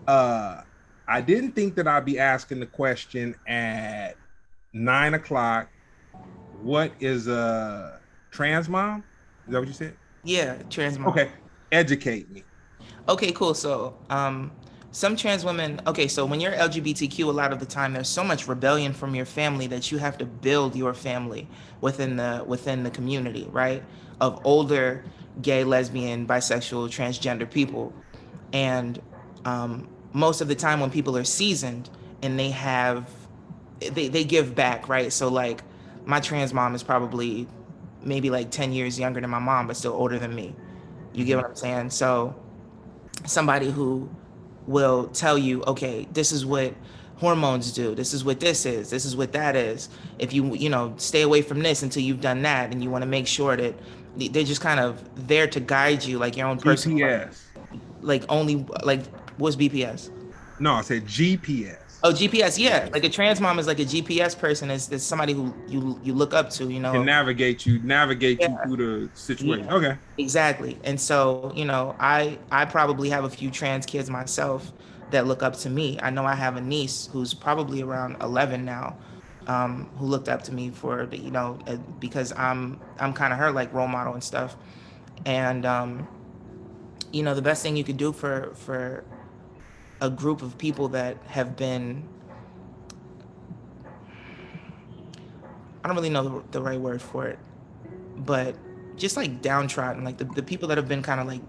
I didn't think that I'd be asking the question at 9 o'clock, what is a trans mom? Is that what you said? Yeah, trans mom. Okay, educate me. Okay, cool. So some trans women, okay, so when you're LGBTQ, a lot of the time there's so much rebellion from your family that you have to build your family within the community, right? Of older gay, lesbian, bisexual, transgender people. And most of the time when people are seasoned and they give back, right? So like my trans mom is probably maybe like 10 years younger than my mom, but still older than me. You get what I'm saying? So somebody who will tell you, okay, this is what hormones do, this is what this is what that is. If you know, stay away from this until you've done that, and you want to make sure that they're just kind of there to guide you, like your own person. BPS. Like only like what's BPS? No, I said GPS. Oh, GPS, yeah. Like a trans mom is like a GPS person. Is somebody who you look up to, you know. Can navigate you through the situation. Yeah. Okay. Exactly. And so, you know, I probably have a few trans kids myself that look up to me. I know I have a niece who's probably around 11 now, who looked up to me for, you know, because I'm kind of her like role model and stuff. And you know, the best thing you could do for a group of people that have been, I don't really know the right word for it, but just like downtrodden, like the people that have been kind of like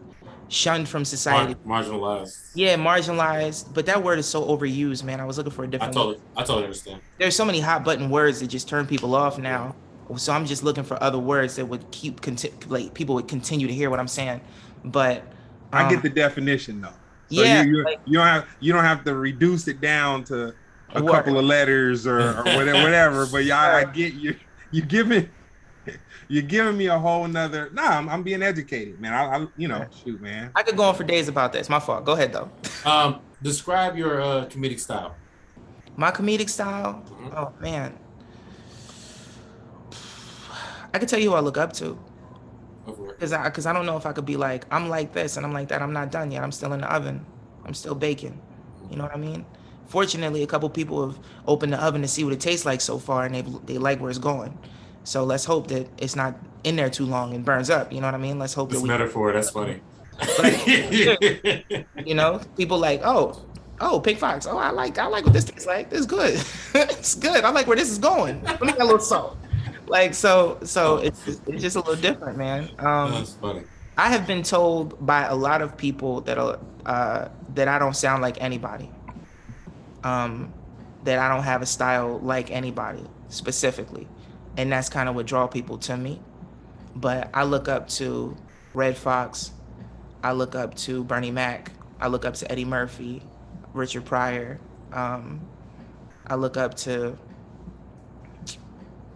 shunned from society. Marginalized. Yeah, marginalized. But that word is so overused, man. I was looking for a different word. I totally understand. There's so many hot button words that just turn people off now. So I'm just looking for other words that would keep, like people would continue to hear what I'm saying. But I get the definition though. So yeah, you don't have to reduce it down to a couple of letters or whatever. But yeah, I get you. You're giving me a whole nother. Nah, I'm being educated, man. I you know, shoot, man. I could go on for days about this. My fault. Go ahead though. Describe your comedic style. My comedic style. Mm-hmm. Oh man, I could tell you who I look up to. Because I don't know if I could be like, I'm like this and I'm like that. I'm not done yet. I'm still in the oven. I'm still baking. You know what I mean? Fortunately, a couple people have opened the oven to see what it tastes like so far, and they like where it's going. So let's hope that it's not in there too long and burns up. You know what I mean? Let's hope This that metaphor, that's funny. You know, people like, oh, Pink Fox. Oh, I like what this tastes like. This is good. It's good. I like where this is going. Let me get a little salt. Like so it's just a little different, man. That's funny. I have been told by a lot of people that I don't sound like anybody. That I don't have a style like anybody specifically, and that's kind of what draw people to me. But I look up to Red Fox, I look up to Bernie Mac, I look up to Eddie Murphy, Richard Pryor. I look up to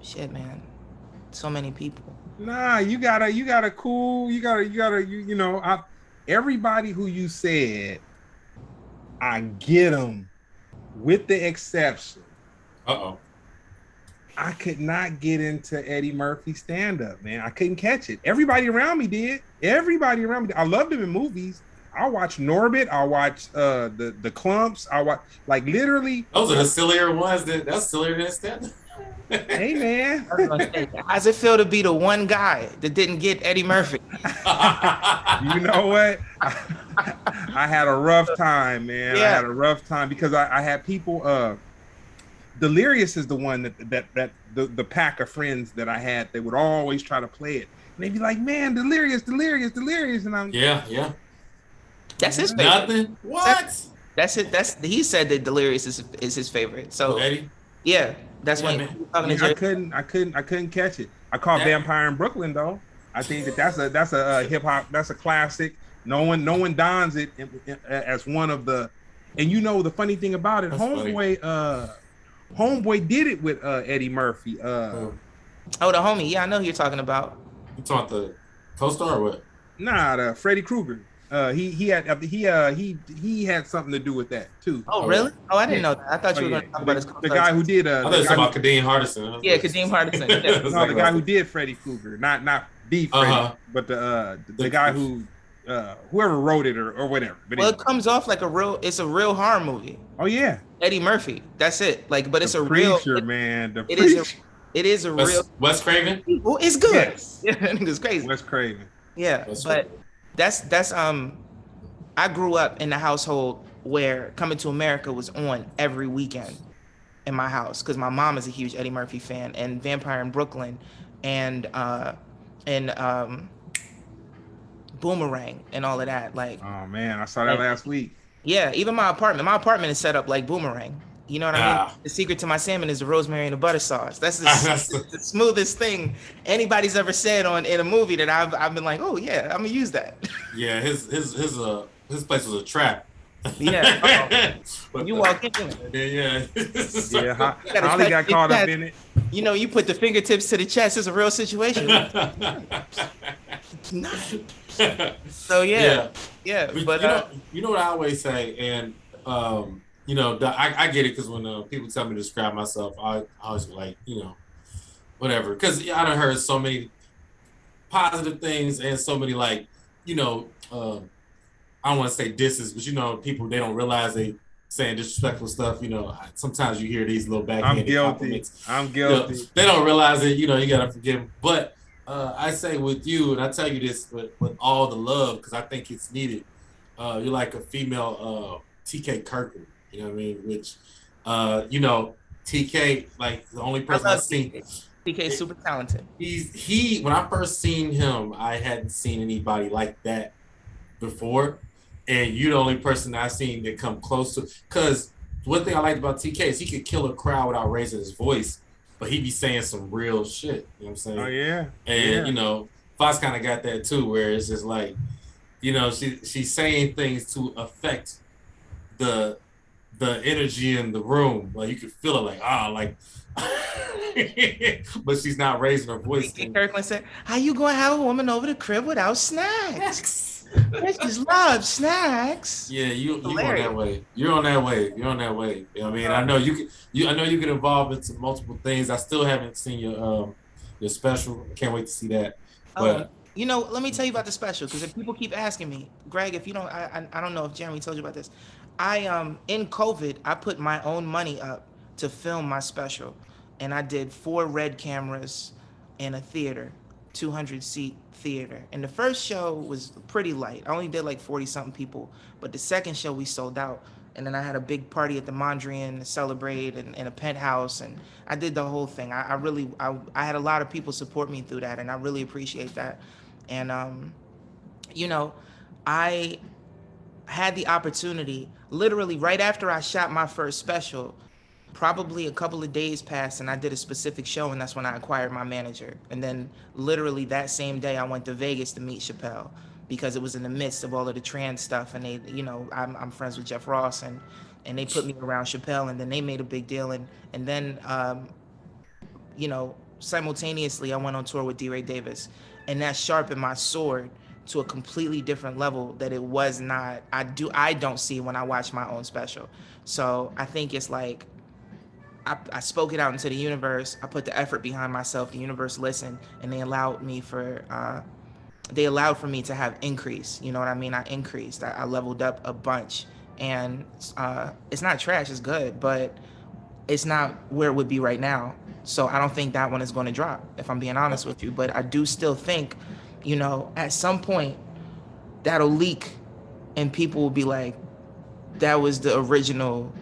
shit, man. So many people. Nah, you gotta everybody who you said, I get them, with the exception. I could not get into Eddie Murphy stand-up, man. I couldn't catch it. Everybody around me did. I loved him in movies. I watch Norbit. I watch the Clumps. I watch, like, literally. Those are the sillier ones. That's sillier than stand-up. Hey, man. How's it feel to be the one guy that didn't get Eddie Murphy? You know what? I had a rough time, man. Yeah. I had a rough time because I had people. Delirious is the one that the pack of friends that I had, they would always try to play it. And they'd be like, man, Delirious. And I'm yeah. That's his favorite. Nothing. What? That's it. He said that Delirious is his favorite. So Eddie? Yeah, that's when I couldn't catch it. I caught Vampire in Brooklyn though. I think that's a hip hop, that's a classic. No one dons it as one of the. And you know the funny thing about it, that's Homeboy did it with Eddie Murphy. The homie. Yeah, I know who you're talking about. You talking about the co-star or what? Nah, the Freddy Krueger. He had something to do with that too. Oh, really? Oh, I didn't know that. I thought you were going to talk about his the guy who did. I thought you were talking about Kadeem Hardison. Yeah, Kadeem Hardison. Yeah. No, the guy who did Freddy Krueger, not the Freddy, but the guy who whoever wrote it or whatever. But well, it comes off like it's a real horror movie. Oh yeah, Eddie Murphy. That's it. Like, but it's a preacher, real man. It is a real. Wes Craven. It's good. Yes. Yeah, it's crazy. Wes Craven. Yeah, but that's I grew up in a household where Coming to America was on every weekend in my house because my mom is a huge Eddie Murphy fan, and Vampire in Brooklyn and Boomerang and all of that. Like, oh man, I saw that last week. Yeah, even my apartment is set up like Boomerang. You know what I mean? The secret to my salmon is the rosemary and the butter sauce. That's the smoothest thing anybody's ever said in a movie that I've been like, oh yeah, I'm gonna use that. Yeah, his place was a trap. Yeah, you walk in. Yeah. Holly got caught up in it. You know, you put the fingertips to the chest. It's a real situation. So yeah. But you know what I always say, and you know, I get it because when people tell me to describe myself, I always be like, you know, whatever. Because I done heard so many positive things and so many, like, you know, I don't want to say disses, but, you know, people, they don't realize they saying disrespectful stuff. You know, sometimes you hear these little backhanded compliments. I'm guilty. You know, they don't realize it. You know, you got to forgive them. But I say with you, and I tell you this with all the love, because I think it's needed. You're like a female TK Kirkland. You know what I mean? Which, you know, TK, like the only person I've seen. TK super talented. When I first seen him, I hadn't seen anybody like that before. And you're the only person that I've seen that come close to. Because one thing I liked about TK is he could kill a crowd without raising his voice, but he be saying some real shit. You know what I'm saying? Oh, yeah. And, you know, Foxx kind of got that too, where it's just like, you know, she's saying things to affect the energy in the room. Like you could feel it, like but she's not raising her voice. Kirkland said, how you gonna have a woman over the crib without snacks? I just love snacks. Yeah, you on that way. You're on that way. You know what I mean? I know you can evolve into multiple things. I still haven't seen your special. I can't wait to see that. But you know, let me tell you about the special, because if people keep asking me, Greg, if you don't, I don't know if Jeremy told you about this. In COVID, I put my own money up to film my special, and I did 4 red cameras, in a theater, 200-seat theater. And the first show was pretty light. I only did like 40 something people, but the second show we sold out. And then I had a big party at the Mondrian to celebrate and in a penthouse. And I did the whole thing. I had a lot of people support me through that. And I really appreciate that. And, you know, I had the opportunity literally right after I shot my first special. Probably a couple of days passed and I did a specific show, and that's when I acquired my manager. And then literally that same day I went to Vegas to meet Chappelle, because it was in the midst of all of the trans stuff. And they, you know, I'm friends with Jeff Ross, and they put me around Chappelle, and then they made a big deal. And then, you know, simultaneously I went on tour with D. Ray Davis, and that sharpened my sword to a completely different level that it was not, I don't see when I watch my own special. So I think it's like, I spoke it out into the universe. I put the effort behind myself. The universe listened, and they allowed for me to have increase. You know what I mean? I increased. I leveled up a bunch, and it's not trash. It's good, but it's not where it would be right now. So I don't think that one is going to drop, if I'm being honest with you. But I do still think, you know, at some point that'll leak, and people will be like, that was the original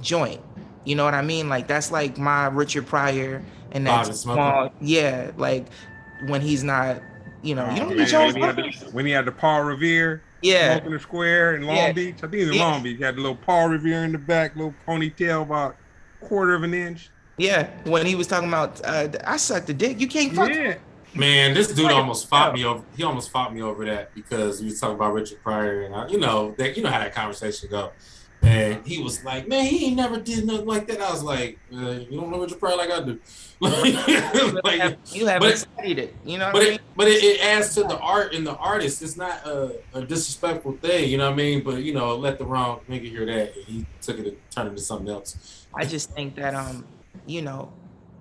joint. You know what I mean? Like, that's like my Richard Pryor and that small, yeah, like when he's not, you know, you don't get Jones when he had the Paul Revere, smoking the square in Long Beach. I think it was in Long Beach. He had the little Paul Revere in the back, little ponytail about a quarter of an inch. Yeah, when he was talking about, I sucked the dick. You can't fuck. Yeah. Man, this dude almost fought me over. He almost fought me over that, because we was talking about Richard Pryor, and you know how that conversation go. And he was like, man, he ain't never did nothing like that. I was like, you don't know Richard Pryor like I do. Like, you haven't studied it, you know what I mean? But it adds to the art and the artist. It's not a disrespectful thing, you know what I mean? But, you know, let the wrong nigga hear that, and he took it and turned it into something else. I just think that, you know,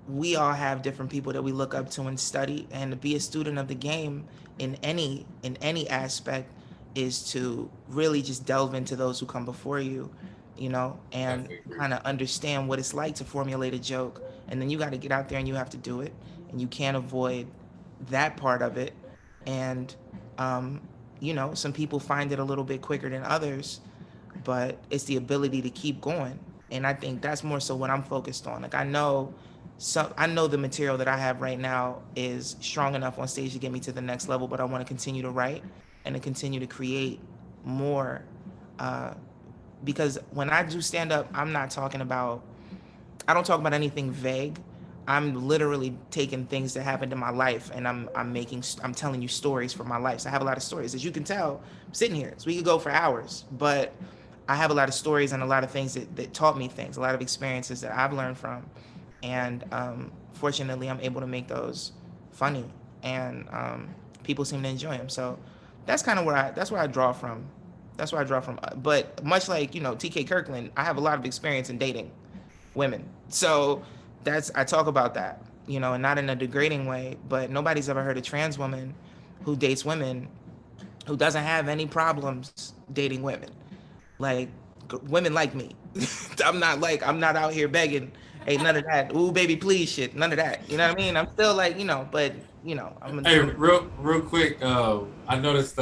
we all have different people that we look up to and study, and to be a student of the game in any aspect is to really just delve into those who come before you, you know, and kind of understand what it's like to formulate a joke. And then you got to get out there and you have to do it, and you can't avoid that part of it. And, you know, some people find it a little bit quicker than others, but it's the ability to keep going. And I think that's more so what I'm focused on. Like, I know the material that I have right now is strong enough on stage to get me to the next level, but I want to continue to write and to continue to create more, because when I do stand up, I don't talk about anything vague. I'm literally taking things that happened in my life, and I'm telling you stories from my life. So I have a lot of stories. As you can tell, I'm sitting here, so we could go for hours, but I have a lot of stories and a lot of things that taught me things, a lot of experiences that I've learned from. And fortunately, I'm able to make those funny, and people seem to enjoy them. So that's kind of where I draw from. That's where I draw from. But much like, you know, TK Kirkland, I have a lot of experience in dating women. So I talk about that, you know, and not in a degrading way, but nobody's ever heard a trans woman who dates women who doesn't have any problems dating women. Like, women like me. I'm not out here begging, hey, none of that, ooh, baby, please shit, none of that. You know what I mean? I'm still like, you know, but, you know. Hey, real quick, I noticed,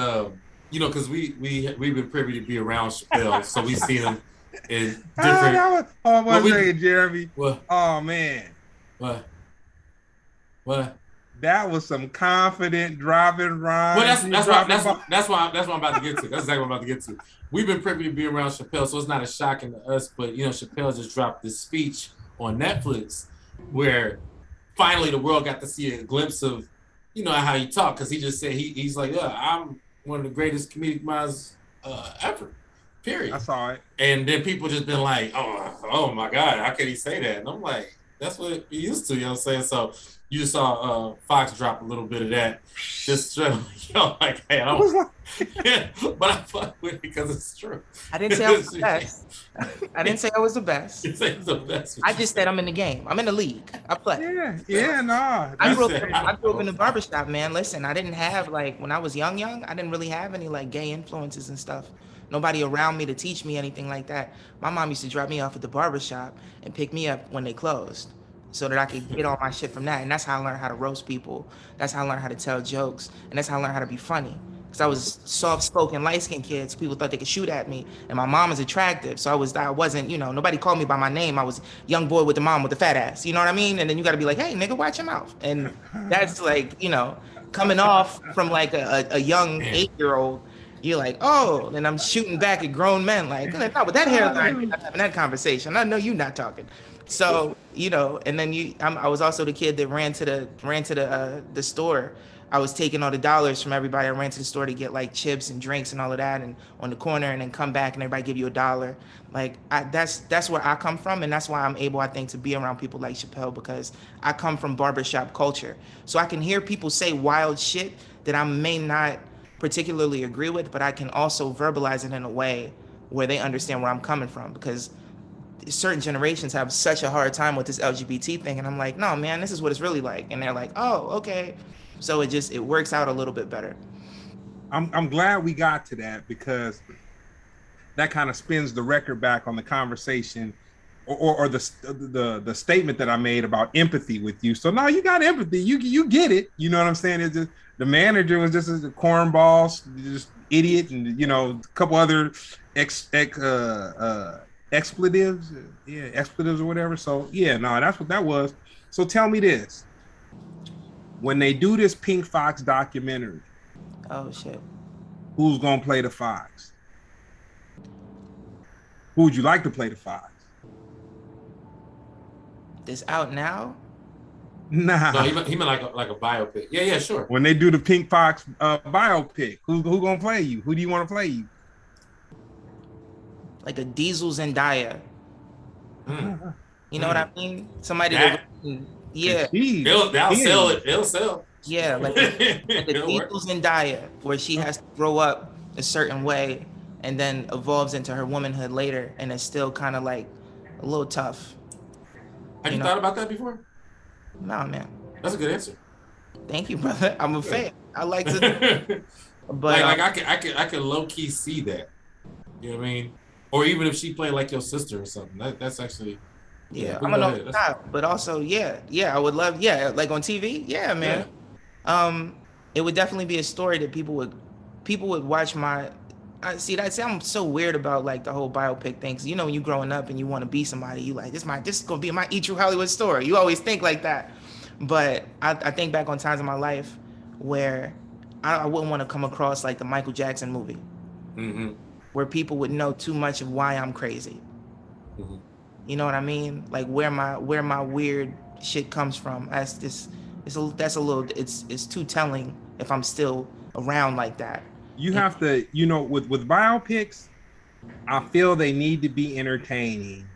you know, because we've been privy to be around Chappelle, so we see him in different. Jeremy. What? Oh man. What? That was some confident driving rhymes. Well, that's what I'm about to get to. That's exactly what I'm about to get to. We've been privy to be around Chappelle, so it's not as shocking to us. But you know, Chappelle just dropped this speech on Netflix where finally the world got to see a glimpse of, you know, how he talked, because he just said he's like, yeah, I'm one of the greatest comedic minds ever. Period. I saw it. And then people just been like, oh my God, how can he say that? And I'm like, that's what he used to, you know what I'm saying? So you just saw Foxx drop a little bit of that. Just you know, like, hey, I don't, yeah, but I fuck with it because it's true. I didn't say I was the best. I didn't say I was the best. You say it's the best. I just said I'm in the game. I'm in the league. I play. Nah. I grew up in the barbershop, man. Listen, I didn't have, like, when I was young, I didn't really have any, like, gay influences and stuff. Nobody around me to teach me anything like that. My mom used to drop me off at the barbershop and pick me up when they closed. so that I could get all my shit from that. And that's how I learned how to roast people. That's how I learned how to tell jokes. And that's how I learned how to be funny. Because I was soft-spoken, light-skinned kid, so people thought they could shoot at me. And my mom is attractive, so I wasn't, nobody called me by my name. I was young boy with the mom with the fat ass. You know what I mean? And then you got to be like, hey, nigga, watch your mouth. And that's like, coming off from like a young 8-year-old, you're like, oh, and I'm shooting back at grown men. Like, no, with that hairline, we're not having that conversation. I know you're not talking. So, and then I was also the kid that ran to the store. I was taking all the dollars from everybody. I ran to the store to get like chips and drinks and all of that, and on the corner, and then come back and everybody give you $1. Like that's where I come from, and that's why I'm able, I think, to be around people like Chappelle, because I come from barbershop culture. So I can hear people say wild shit that I may not particularly agree with, but I can also verbalize it in a way where they understand where I'm coming from, because certain generations have such a hard time with this LGBT thing, and I'm like, no, man, this is what it's really like, and they're like, oh, okay. So it works out a little bit better. I'm glad we got to that, because that kind of spins the record back on the conversation or the statement that I made about empathy with you. So now you got empathy. You get it. You know what I'm saying? It's just, the manager was just a cornball, just idiot, and a couple other expletives, expletives or whatever. So that's what that was. So tell me this: when they do this Pink Foxx documentary, oh shit, who's gonna play the Foxx? Who would you like to play the Foxx? This out now? Nah. No, he meant like a biopic. Yeah, sure. When they do the Pink Foxx biopic, who gonna play you? Who do you want to play you? Like a Diesel Zendaya. You know what I mean? Somebody that, yeah. They'll sell it. They'll sell. Yeah, like a Diesel Zendaya, where she has to grow up a certain way and then evolves into her womanhood later, and it's still kind of like a little tough. Have you thought about that before? No, man. That's a good answer. Thank you, brother. I'm a fan. I like to, but I can low key see that. You know what I mean? Or even if she played like your sister or something. That's actually. Yeah, I'm an child, but also I would love like on TV. Yeah, man. Yeah. It would definitely be a story that people would watch my. I'm so weird about like the whole biopic thing. Cause when you growing up and you want to be somebody, you like this is gonna be my E True Hollywood story. You always think like that, but I think back on times in my life where I wouldn't want to come across like the Michael Jackson movie, where people would know too much of why I'm crazy. You know what I mean? Like where my weird shit comes from. It's too telling if I'm still around like that. You have to, with biopics, I feel they need to be entertaining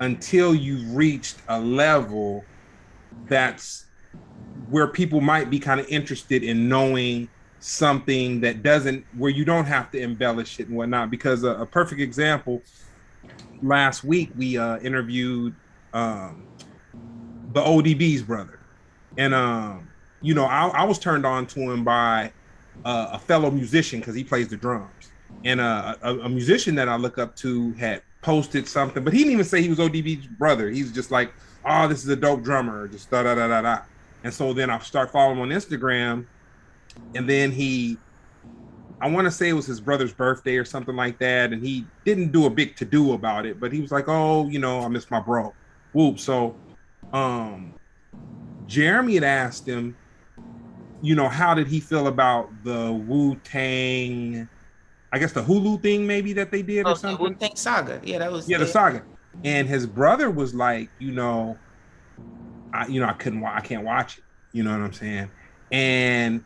until you've reached a level that's where people might be kind of interested in knowing something where you don't have to embellish it and whatnot. Because a perfect example, last week we interviewed the ODB's brother, and I was turned on to him by a fellow musician because he plays the drums, and a musician that I look up to had posted something, but he didn't even say he was ODB's brother. He's just like, oh, this is a dope drummer, just da da da da da. And so then I start following him on Instagram, and then I want to say it was his brother's birthday or something like that, and he didn't do a big to-do about it, but he was like, oh, I miss my bro. Whoop. So Jeremy had asked him, how did he feel about the Wu-Tang, I guess the Hulu thing maybe that they did or something? The Wu-Tang saga. Yeah, that was the saga. And his brother was like, I can't watch it. You know what I'm saying? And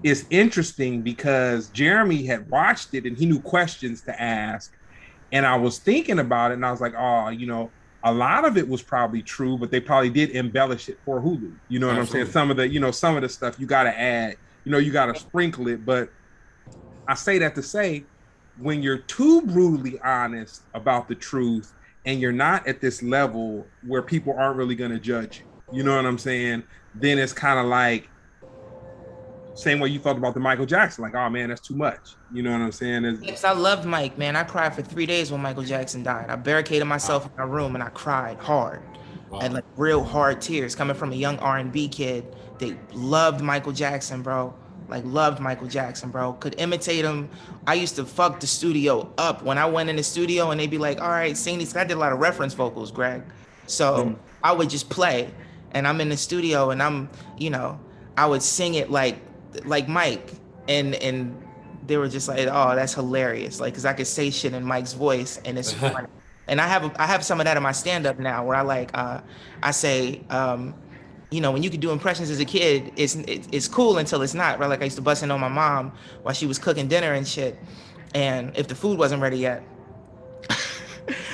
it's interesting because Jeremy had watched it and he knew questions to ask. And I was thinking about it and I was like, oh, a lot of it was probably true, but they probably did embellish it for Hulu. You know what I'm saying? Some of the stuff you got to add, you got to sprinkle it. But I say that to say, when you're too brutally honest about the truth and you're not at this level where people aren't really going to judge you, you know what I'm saying? Then it's kind of like, same way you felt about the Michael Jackson, like, oh man, that's too much. You know what I'm saying? Yes, I loved Mike, man. I cried for 3 days when Michael Jackson died. I barricaded myself in my room and I cried hard. and like real hard tears coming from a young R&B kid. They loved Michael Jackson, bro. Like loved Michael Jackson, bro. Could imitate him. I used to fuck the studio up when I went in the studio and they'd be like, all right, sing these. I did a lot of reference vocals, Greg. So I would just play and I'm in the studio and I'm, you know, I would sing it like Mike and they were just like, oh, that's hilarious. Like, cause I could say shit in Mike's voice and it's funny. And I have some of that in my stand-up now where I say, you know, when you could do impressions as a kid, it's cool until it's not, right? Like I used to bust in on my mom while she was cooking dinner and shit. And if the food wasn't ready yet,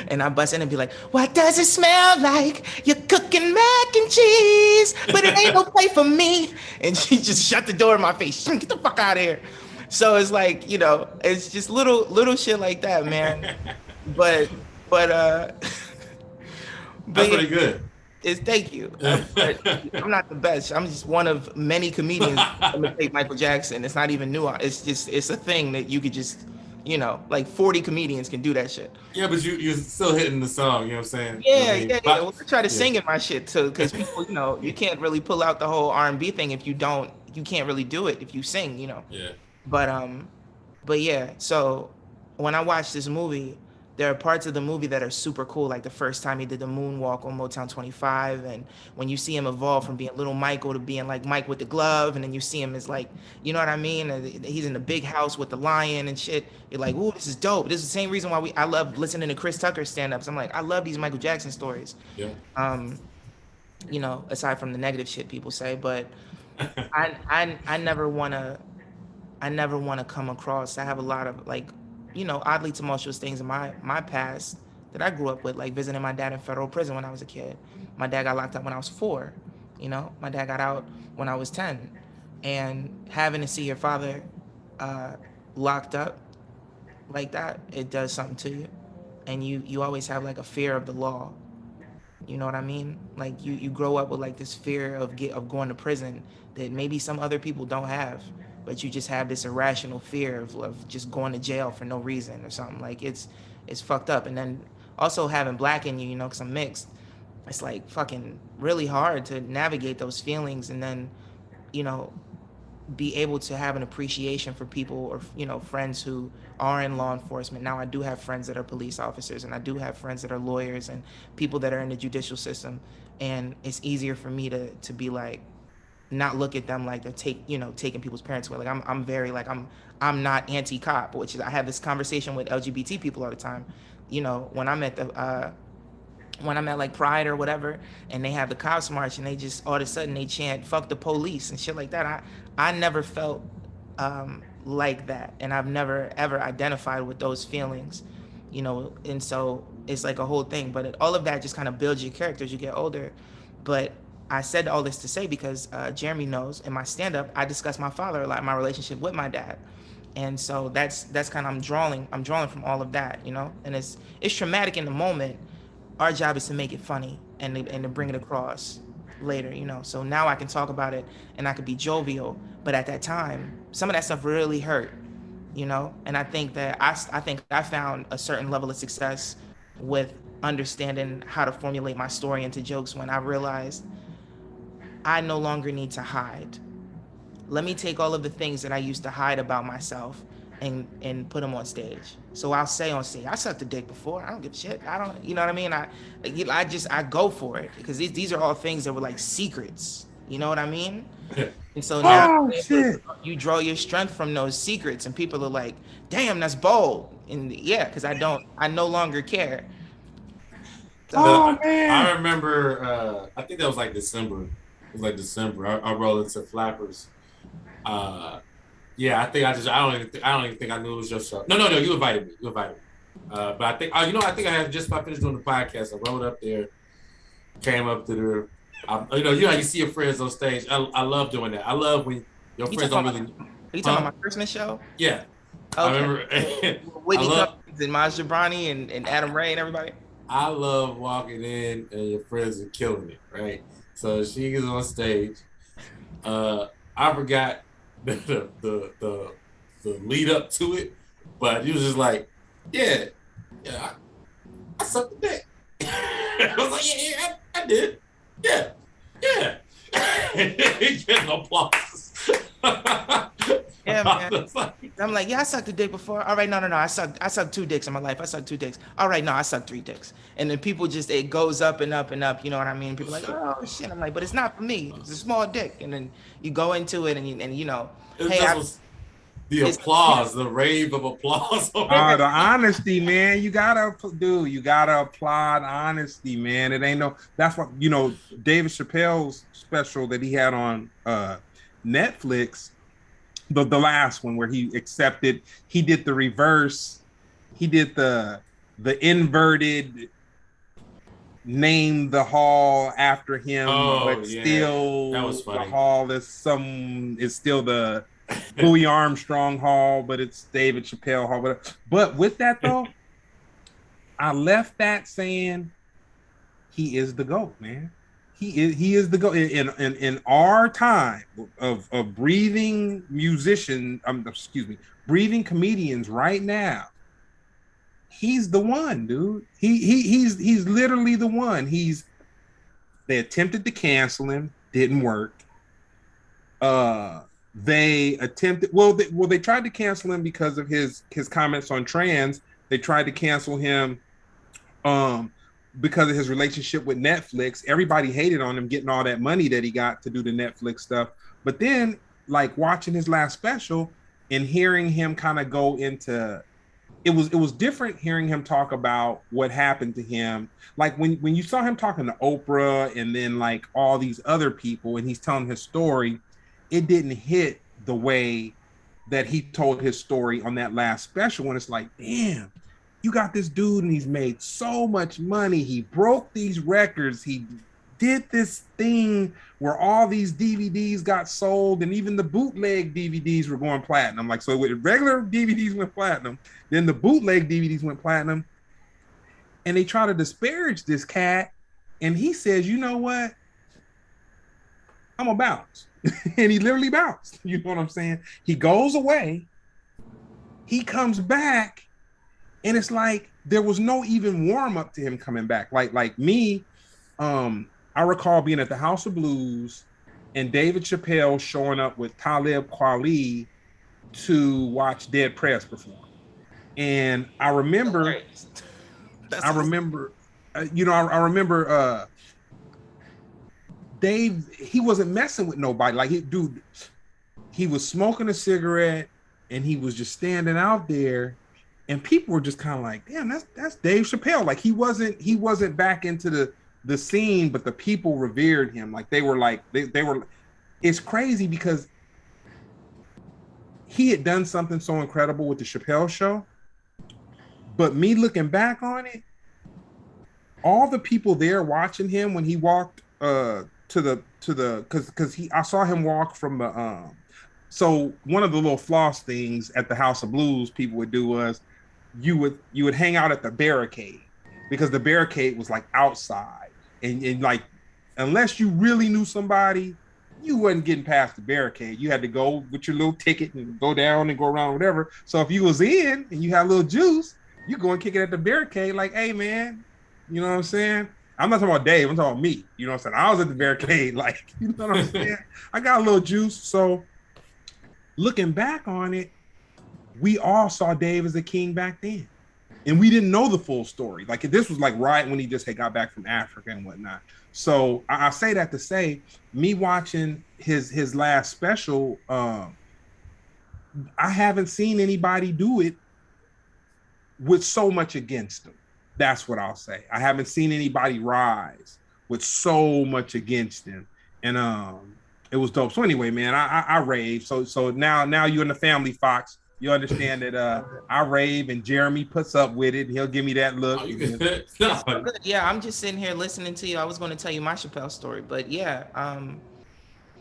and I bust in and be like, what does it smell like? You're cooking mac and cheese, but it ain't no plate for me. And she just shut the door in my face. Get the fuck out of here. So it's like, you know, it's just little shit like that, man. But that's pretty good. Thank you. I'm not the best. I'm just one of many comedians that imitate Michael Jackson. It's not even nuanced. It's a thing that you could just, you know, like 40 comedians can do that shit. Yeah, but you're still hitting the song, you know what I'm saying? Yeah, yeah. Well, I try to sing in my shit too, because people, you know, you can't really pull out the whole R&B thing if you can't really do it if you sing, you know. Yeah. But yeah, so when I watched this movie, there are parts of the movie that are super cool, like the first time he did the moonwalk on Motown 25, and when you see him evolve from being little Michael to being like Mike with the glove, and then you see him as like, you know what I mean? And he's in the big house with the lion and shit. You're like, ooh, this is dope. This is the same reason why I love listening to Chris Tucker stand-ups. I'm like, I love these Michael Jackson stories. Yeah. You know, aside from the negative shit people say, but I never wanna come across. I have a lot of like, you know, oddly tumultuous things in my past that I grew up with, like visiting my dad in federal prison when I was a kid. My dad got locked up when I was 4. You know, my dad got out when I was 10. And having to see your father locked up like that, it does something to you. And you always have like a fear of the law. You know what I mean? Like you grow up with like this fear of going to prison that maybe some other people don't have. But you just have this irrational fear of just going to jail for no reason or something. Like it's fucked up. And then also having black in you, you know, because I'm mixed, it's like fucking really hard to navigate those feelings and then, you know, be able to have an appreciation for people or, you know, friends who are in law enforcement. Now I do have friends that are police officers and I do have friends that are lawyers and people that are in the judicial system. And it's easier for me to be like, not look at them like they're taking people's parents away. Like I'm very like I'm not anti-cop, which is I have this conversation with LGBT people all the time. You know, when I'm at like Pride or whatever, and they have the cops march and they just all of a sudden they chant "fuck the police" and shit like that. I never felt like that, and I've never ever identified with those feelings, you know. And so it's like a whole thing. But all of that just kind of builds your character as you get older. But I said all this to say because Jeremy knows in my stand-up I discuss my father a lot, my relationship with my dad, and so that's kind of I'm drawing from all of that, you know. And it's traumatic in the moment. Our job is to make it funny and to bring it across later, you know. So now I can talk about it and I could be jovial, but at that time some of that stuff really hurt, you know. And I think that I found a certain level of success with understanding how to formulate my story into jokes when I realized I no longer need to hide. Let me take all of the things that I used to hide about myself and put them on stage. So I'll say on stage, I sucked a dick before. I don't give a shit. I don't, you know what I mean? I go for it because these are all things that were like secrets. You know what I mean? And so now you draw your strength from those secrets and people are like, damn, that's bold. And yeah, because I no longer care. So, man. I remember, I think that was like December. It was like December. I rolled into Flappers. Yeah, I don't even think I knew it was your show. No, you invited me. But I think, I think I had just about finished doing the podcast. I rolled up there, came up to the, you know how you see your friends on stage. I love doing that. I love when your friends don't really. Are you talking about my Christmas show? Yeah. Okay. I remember. Whitney Cummings and Maj Jobrani and Adam Ray and everybody. I love walking in and your friends are killing it, right? So she is on stage. I forgot the lead up to it, but he was just like, yeah, I sucked the dick. I was like, yeah, I did. Yeah. Yeah. Get no applause. Yeah, man. I'm like, yeah, I sucked a dick before. All right, no. I sucked 2 dicks in my life. I sucked 2 dicks. All right, no, I sucked 3 dicks. And then people just, it goes up and up and up. You know what I mean? People are like, oh shit. I'm like, but it's not for me. It's a small dick. And then you go into it and you know, hey, the applause, the rave of applause. The honesty, man. You gotta applaud honesty, man. It ain't no. That's what, you know. David Chappelle's special that he had on Netflix, the last one where he accepted. He did the reverse. He did the inverted. Name the hall after him, but still that was funny. The hall is still the Louis Armstrong Hall, but it's David Chappelle Hall. But with that though, I left that saying he is the GOAT, man. He is the GOAT in our time of breathing breathing comedians right now. He's the one, dude. He's literally the one. They attempted to cancel him, didn't work. They tried to cancel him because of his comments on trans. They tried to cancel him because of his relationship with Netflix. Everybody hated on him getting all that money that he got to do the Netflix stuff. But then, like, watching his last special and hearing him kind of go into it was different hearing him talk about what happened to him. Like when you saw him talking to Oprah and then like all these other people and he's telling his story, it didn't hit the way that he told his story on that last special when it's like, damn, you got this dude and he's made so much money. He broke these records. He did this thing where all these DVDs got sold and even the bootleg DVDs were going platinum. Like, so with regular DVDs went platinum, then the bootleg DVDs went platinum, and they try to disparage this cat. And he says, you know what? I'm gonna bounce. And he literally bounced. You know what I'm saying? He goes away. He comes back. And it's like, there was no even warm up to him coming back. Like me, I recall being at the House of Blues and David Chappelle showing up with Talib Kweli to watch Dead Prez perform. And I remember, Dave, he wasn't messing with nobody. Like, he was smoking a cigarette and he was just standing out there, and people were just kind of like, damn, that's Dave Chappelle. Like, he wasn't back into the scene, but the people revered him. Like, they were it's crazy because he had done something so incredible with the Chappelle Show. But me looking back on it, all the people there watching him when he walked I saw him walk from the so one of the little floss things at the House of Blues people would do was you would hang out at the barricade, because the barricade was like outside, and like, unless you really knew somebody, you wasn't getting past the barricade. You had to go with your little ticket and go down and go around, whatever. So if you was in and you had a little juice, you go and kick it at the barricade like, hey man, you know what I'm saying? I'm not talking about Dave, I'm talking about me. You know what I'm saying? I was at the barricade, like, you know what I'm saying? I got a little juice. So looking back on it, we all saw Dave as a king back then. And we didn't know the full story. Like, this was like right when he just had got back from Africa and whatnot. So I say that to say, me watching his last special, I haven't seen anybody do it with so much against him. That's what I'll say. I haven't seen anybody rise with so much against him. And it was dope. So anyway, man, I rave. So now you and the family, Foxx, you understand that I rave and Jeremy puts up with it. He'll give me that look. Yeah, I'm just sitting here listening to you. I was going to tell you my Chappelle story, but yeah,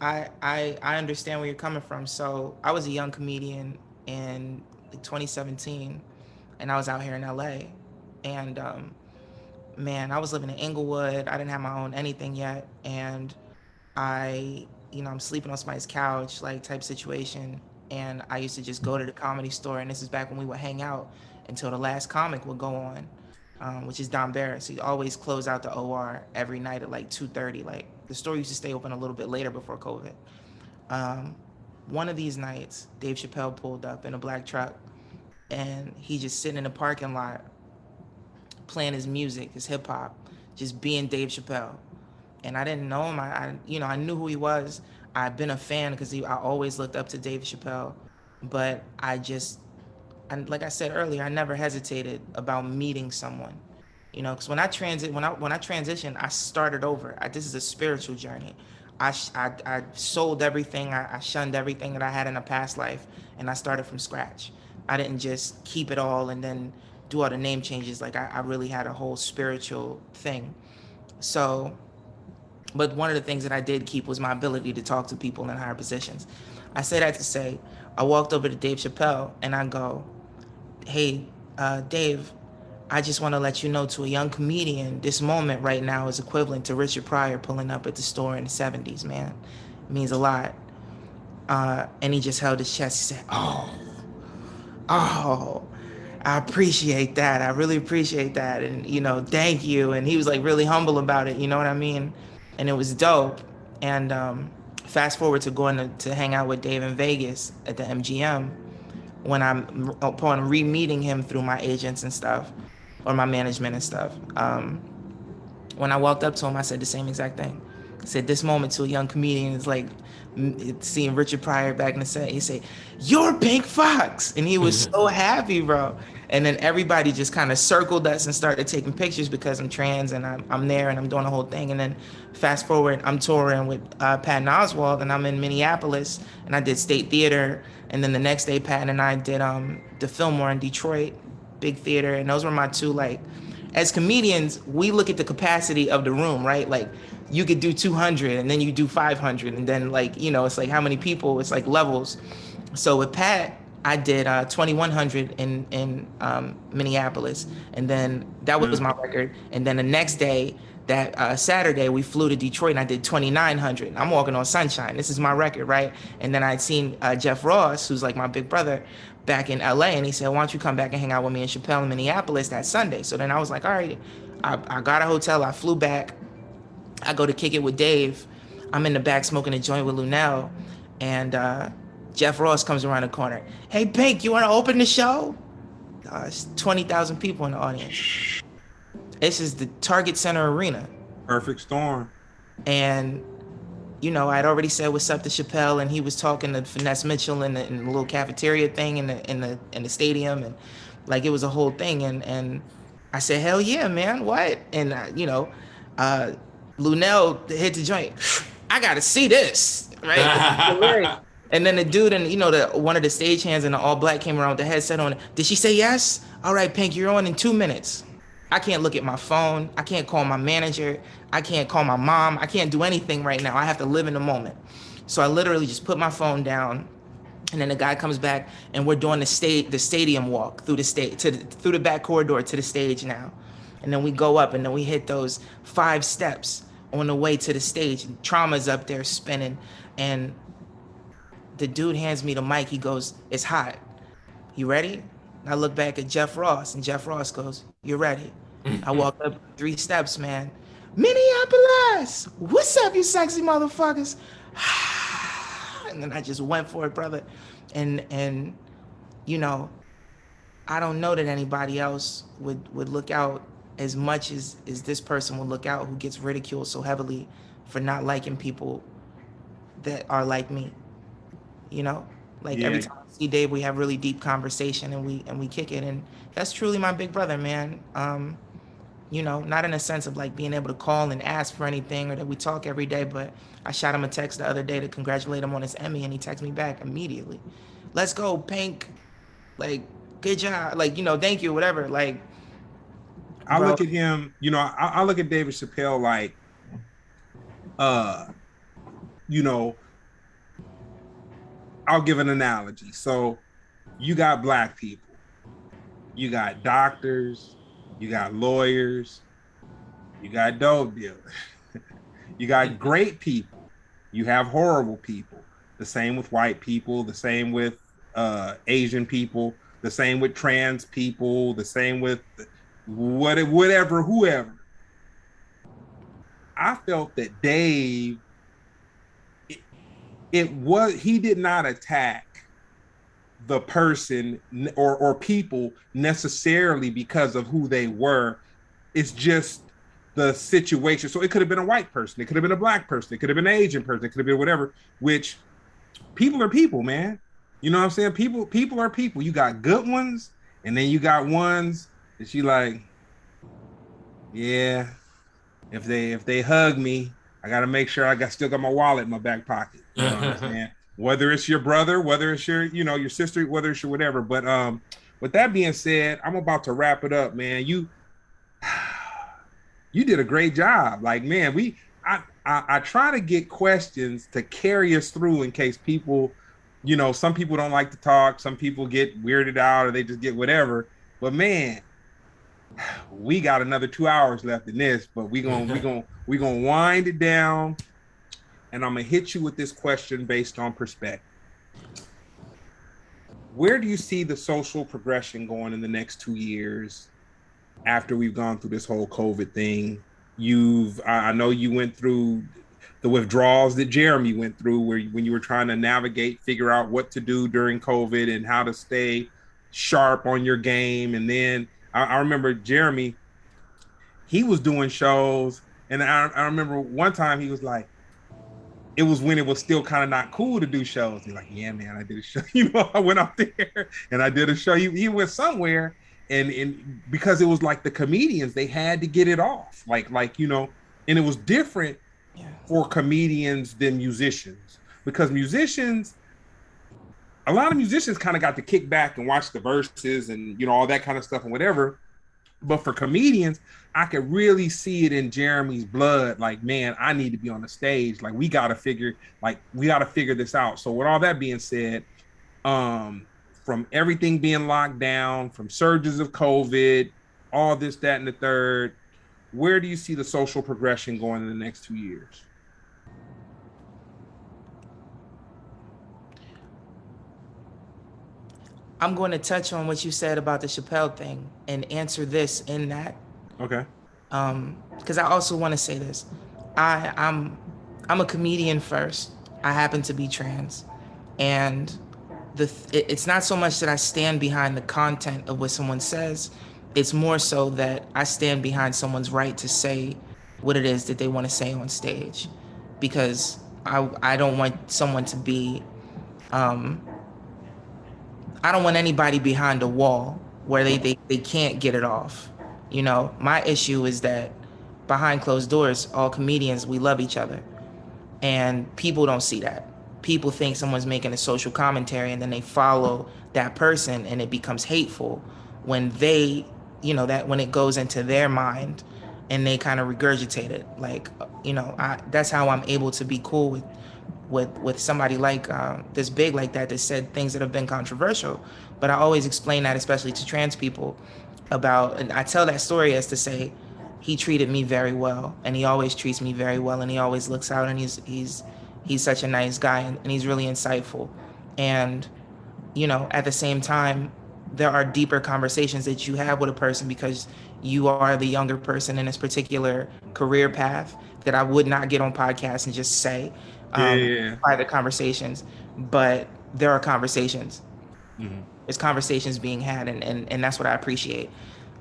I understand where you're coming from. So I was a young comedian in 2017, and I was out here in LA, and man, I was living in Inglewood. I didn't have my own anything yet, and I'm sleeping on somebody's couch, like, type situation. And I used to just go to the Comedy Store, and this is back when we would hang out until the last comic would go on. which is Don Barris. He always closed out the OR every night at like 2:30. Like the store used to stay open a little bit later before COVID. One of these nights, Dave Chappelle pulled up in a black truck, and he just sitting in the parking lot playing his music, his hip hop, just being Dave Chappelle. And I didn't know him. I knew who he was. I've been a fan because I always looked up to Dave Chappelle, but like I said earlier, I never hesitated about meeting someone, because when I transitioned, I started over. This is a spiritual journey. I sold everything. I shunned everything that I had in a past life, and I started from scratch. I didn't just keep it all and then do all the name changes. Like I really had a whole spiritual thing. So, but one of the things that I did keep was my ability to talk to people in higher positions. I say that to say, I walked over to Dave Chappelle and I go, "Hey, Dave, I just want to let you know, to a young comedian, this moment right now is equivalent to Richard Pryor pulling up at the store in the 70s, man. It means a lot." And he just held his chest. He said, oh, I appreciate that. I really appreciate that. And, thank you. And he was like really humble about it. You know what I mean? And it was dope. And fast forward to going to hang out with Dave in Vegas at the MGM, when I'm upon re-meeting him through my agents and stuff, or my management and stuff. When I walked up to him, I said the same exact thing. I said, this moment to a young comedian is like seeing Richard Pryor back in the set. He said, "You're Pink Foxx." And he was so happy, bro. And then everybody just kind of circled us and started taking pictures because I'm trans and I'm there and I'm doing the whole thing. And then fast forward, I'm touring with Patton Oswalt, and I'm in Minneapolis, and I did State Theater. And then the next day, Patton and I did the Fillmore in Detroit, big theater. And those were my two, like, as comedians, we look at the capacity of the room, right? Like, you could do 200 and then you do 500. And then, like, it's like how many people, it's like levels. So with Pat, I did 2,100 in Minneapolis. And then that was my record. And then the next day, that Saturday, we flew to Detroit and I did 2,900. I'm walking on sunshine. This is my record, right? And then I'd seen Jeff Ross, who's like my big brother, back in LA, and he said, "Why don't you come back and hang out with me and Chappelle in Minneapolis that Sunday?" So then I was like, all right. I got a hotel. I flew back. I go to kick it with Dave. I'm in the back smoking a joint with Lunel, and Jeff Ross comes around the corner. "Hey, Pink, you want to open the show?" It's 20,000 people in the audience. This is the Target Center Arena. Perfect storm. And I'd already said what's up to Chappelle, and he was talking to Finesse Mitchell in the little cafeteria thing in the stadium, and like it was a whole thing. And I said, "Hell yeah, man, what?" And Lunel hit the joint. "I gotta see this, right?" And then the dude and one of the stagehands in the all black came around with the headset on. "Did she say yes? All right, Pink, you're on in 2 minutes." I can't look at my phone. I can't call my manager. I can't call my mom. I can't do anything right now. I have to live in the moment. So I literally just put my phone down, and then the guy comes back, and we're doing the stadium walk through through the back corridor to the stage now. And then we go up, and then we hit those 5 steps on the way to the stage. And Trauma's up there spinning, and the dude hands me the mic. He goes, "It's hot. You ready?" I look back at Jeff Ross, and Jeff Ross goes, "You're ready." I walked up 3 steps, man. "Minneapolis, what's up, you sexy motherfuckers?" And then I just went for it, brother. And I don't know that anybody else would look out as much as this person would look out, who gets ridiculed so heavily for not liking people that are like me. Every time I see Dave, we have really deep conversation, and we kick it, and that's truly my big brother, man. Not in a sense of like being able to call and ask for anything, or that we talk every day, but I shot him a text the other day to congratulate him on his Emmy, and he texted me back immediately. "Let's go, Pink. Like, good job. Like, thank you, whatever." Like, I look at him, I look at David Chappelle like, I'll give an analogy. So you got black people, you got doctors, you got lawyers, you got dope dealers, you got great people, you have horrible people. The same with white people, the same with Asian people, the same with trans people, the same with whatever, whoever. I felt that Dave, he did not attack the person or people necessarily because of who they were. It's just the situation. So it could have been a white person, it could have been a black person, it could have been an Asian person, it could have been whatever, which people are people, man. You know what I'm saying? People are people. You got good ones, and then you got ones that you like, yeah, if they hug me, I gotta make sure I still got my wallet in my back pocket. You know what I'm saying? Whether it's your brother, whether it's your, your sister, whether it's your whatever. But with that being said, I'm about to wrap it up, man. You did a great job. Like, man, I try to get questions to carry us through in case people, some people don't like to talk, some people get weirded out, or they just get whatever. But man, we got another 2 hours left in this, but we gonna wind it down, and I'm gonna hit you with this question based on perspective. Where do you see the social progression going in the next 2 years after we've gone through this whole COVID thing? I know you went through the withdrawals that Jeremy went through, when you were trying to figure out what to do during COVID and how to stay sharp on your game. And then I remember Jeremy, he was doing shows, and I remember one time he was like, it was when it was still kind of not cool to do shows. He's like, yeah, man, I did a show. I went out there and I did a show. He went somewhere, and because it was like the comedians, they had to get it off. Like, and it was different for comedians than musicians, because a lot of musicians kind of got to kick back and watch the verses and, all that kind of stuff and whatever. But for comedians, I could really see it in Jeremy's blood. Like, man, I need to be on the stage. Like, we got to figure this out. So with all that being said, from everything being locked down, from surges of COVID, all this, that, and the third, where do you see the social progression going in the next 2 years? I'm going to touch on what you said about the Chappelle thing and answer this in that. Okay. Because I also want to say this. I'm a comedian first. I happen to be trans, and it's not so much that I stand behind the content of what someone says. It's more so that I stand behind someone's right to say what it is that they want to say on stage, because I don't want someone to be. I don't want anybody behind a wall where they can't get it off. My issue is that behind closed doors, all comedians, we love each other. And people don't see that. People think someone's making a social commentary, and then they follow that person, and it becomes hateful when they, that when it goes into their mind and they kind of regurgitate it. Like, that's how I'm able to be cool with somebody like this big like that said things that have been controversial. But I always explain that, especially to trans people, and I tell that story as to say, he treated me very well, and he always treats me very well, and he always looks out, and he's such a nice guy, and he's really insightful. And at the same time, there are deeper conversations that you have with a person because you are the younger person in this particular career path that I would not get on podcasts and just say private conversations. But there are conversations. Mm-hmm. There's conversations being had, and that's what I appreciate.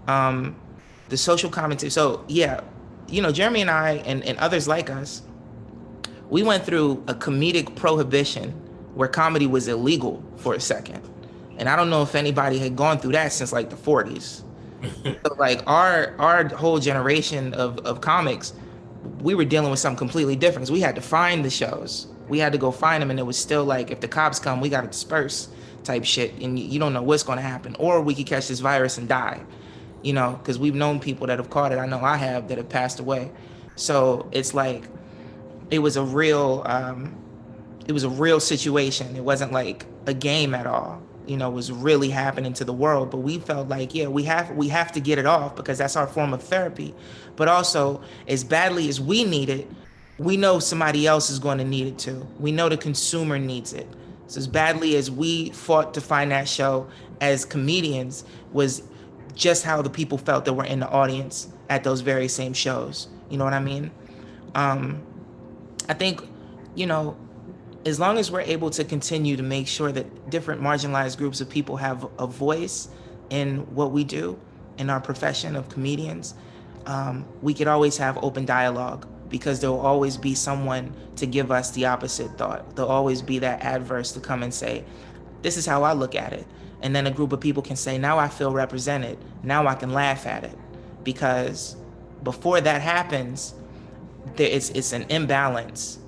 The social commentary. So yeah, Jeremy and I and others like us, we went through a comedic prohibition where comedy was illegal for a second. And I don't know if anybody had gone through that since like the 40s. So like our whole generation of comics, we were dealing with something completely different. We had to find the shows. We had to go find them, and it was still like, if the cops come, we got to disperse type shit, and you don't know what's going to happen. Or we could catch this virus and die, because we've known people that have caught it. I know I have, that have passed away. So it's like, it was a real situation. It wasn't like a game at all. Was really happening to the world. But we felt like, yeah, we have to get it off, because that's our form of therapy. But also, as badly as we need it, we know somebody else is going to need it too. We know the consumer needs it. So as badly as we fought to find that show as comedians, was just how the people felt that were in the audience at those very same shows. You know what I mean? I think, as long as we're able to continue to make sure that different marginalized groups of people have a voice in what we do in our profession of comedians, we could always have open dialogue, because there will always be someone to give us the opposite thought. There'll always be that adverse to come and say, this is how I look at it. And then a group of people can say, now I feel represented. Now I can laugh at it. Because before that happens, it's an imbalance,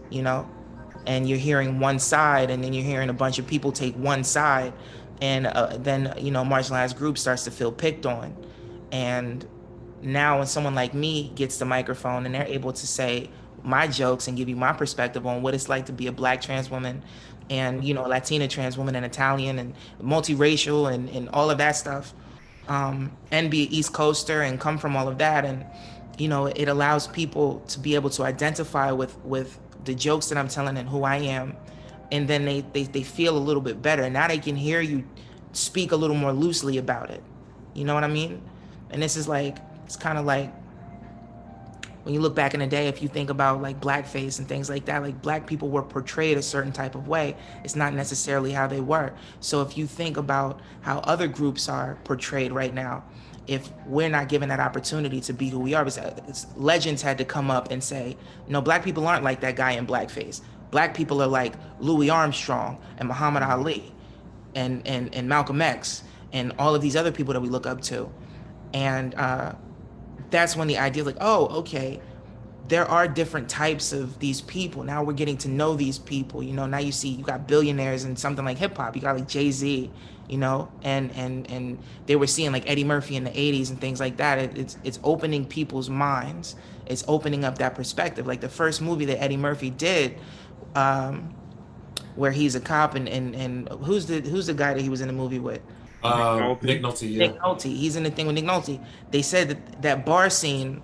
and you're hearing one side, and then you're hearing a bunch of people take one side, and then marginalized group starts to feel picked on. And now when someone like me gets the microphone and they're able to say my jokes and give you my perspective on what it's like to be a Black trans woman, and Latina trans woman, and Italian and multiracial and all of that stuff, and be an East Coaster and come from all of that, and it allows people to be able to identify with the jokes that I'm telling and who I am, and then they feel a little bit better. Now they can hear you speak a little more loosely about it. You know what I mean? And this is it's kind of like when you look back in the day, if you think about blackface and things like that, Black people were portrayed a certain type of way. It's not necessarily how they were. So if you think about how other groups are portrayed right now, if we're not given that opportunity to be who we are, because legends had to come up and say, no, Black people aren't like that guy in blackface. Black people are like Louis Armstrong and Muhammad Ali and Malcolm X and all of these other people that we look up to. And that's when the idea oh, okay, there are different types of these people. Now we're getting to know these people. Now you got billionaires and something like hip hop. You got Jay-Z, and they were seeing Eddie Murphy in the 80s and things like that. It's opening people's minds. It's opening up that perspective. The first movie that Eddie Murphy did, where he's a cop, and who's the guy that he was in the movie with? Nick Nolte. Yeah. Nick Nolte. He's in the thing with Nick Nolte. They said that bar scene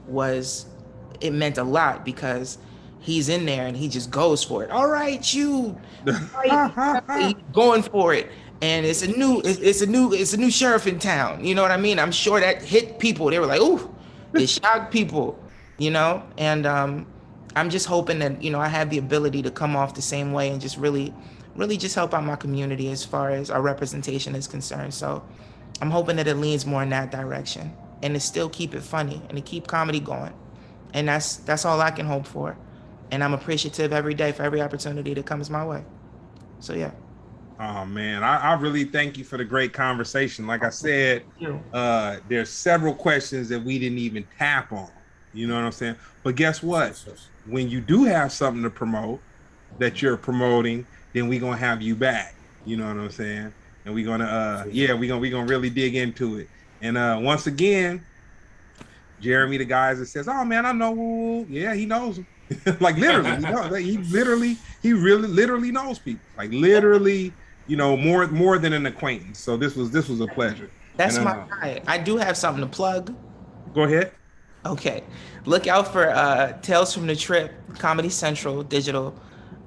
it meant a lot, because he's in there and he just goes for it. All right, you. He's going for it. And it's a new sheriff in town. You know what I mean? I'm sure that hit people. They were like, ooh, it shocked people, and I'm just hoping that, I have the ability to come off the same way and just really just help out my community as far as our representation is concerned. So I'm hoping that it leans more in that direction, and to still keep it funny and to keep comedy going. And that's all I can hope for. And I'm appreciative every day for every opportunity that comes my way. So yeah. Oh man, I really thank you for the great conversation. Like I said, there's several questions that we didn't even tap on. You know what I'm saying? But guess what? When you do have something to promote that you're promoting, then we're gonna have you back. You know what I'm saying? And we're gonna we're gonna really dig into it. And once again, Jeremy, the guys that says, oh man, I know, yeah, he knows him. Literally, he really literally knows people. Literally, more than an acquaintance. So this was a pleasure. That's my guy. I do have something to plug. Go ahead. Okay. Look out for Tales from the Trip, Comedy Central Digital.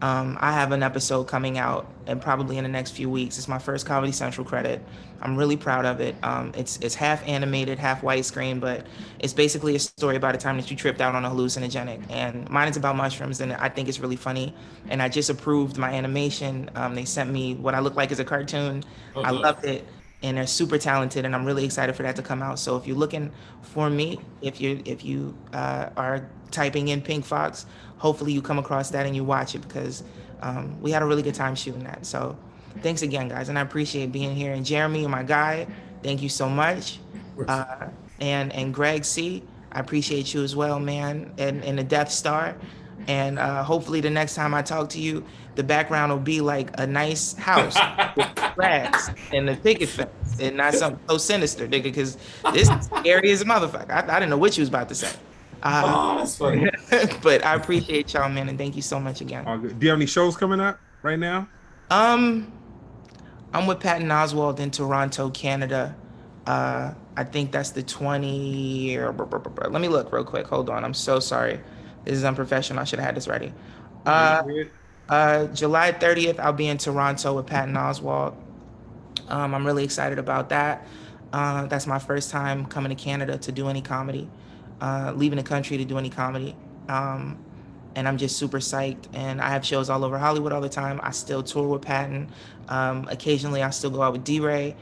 I have an episode coming out, and probably in the next few weeks. It's my first Comedy Central credit. I'm really proud of it. It's half animated, half widescreen, but it's basically a story about a time that you tripped out on a hallucinogenic. And mine is about mushrooms, and I think it's really funny. And I just approved my animation. They sent me what I look like as a cartoon. Okay. I loved it, and they're super talented, and I'm really excited for that to come out. So if you're looking for me, if you are typing in Pink Foxx, hopefully you come across that and you watch it, because we had a really good time shooting that. So thanks again, guys, and I appreciate being here. And Jeremy, my guy, thank you so much. And Greg C, I appreciate you as well, man, and the Death Star. And hopefully the next time I talk to you, the background will be like a nice house with grass and a picket fence, and not something so sinister, nigga, because this is scary as a motherfucker. I didn't know what you was about to say. That's funny. But I appreciate y'all, man, and thank you so much again. Do you have any shows coming up right now? I'm with Patton Oswalt in Toronto, Canada. I think that's the 20. Let me look real quick. Hold on. I'm so sorry. This is unprofessional. I should have had this ready. July 30th, I'll be in Toronto with Patton Oswalt. I'm really excited about that. That's my first time coming to Canada to do any comedy, leaving the country to do any comedy. And I'm just super psyched. And I have shows all over Hollywood all the time. I still tour with Patton. Occasionally, I still go out with D-Ray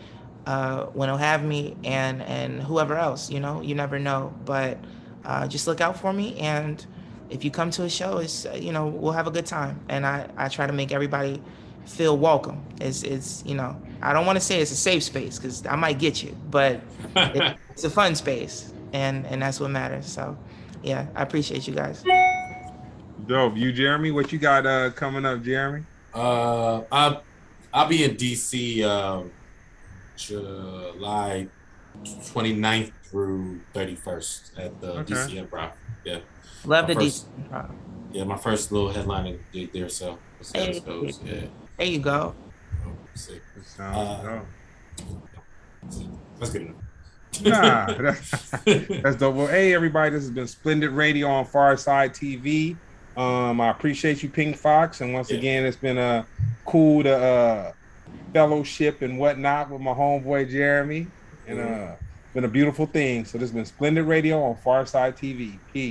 when he'll have me, and whoever else. You know, you never know. But just look out for me. And if you come to a show, it's we'll have a good time. And I try to make everybody feel welcome. It's I don't want to say it's a safe space because I might get you, but it's a fun space, and that's what matters. So yeah, I appreciate you guys. Dope. You, Jeremy, what you got coming up, Jeremy? I'll be in DC July 29th through 31st at the DC Improv. Yeah. Love the DC Improv. Yeah, my first little headlining gig there, so we'll see how this goes. Yeah. There you go. Sick. That's good enough. Nah, that's dope. Well, hey everybody, this has been Splendid Radio on Pharcyde TV. I appreciate you, Pink Foxx, and once again, it's been cool to fellowship and whatnot with my homeboy Jeremy, and been a beautiful thing. So this has been Splendid Radio on Pharcyde TV. Peace.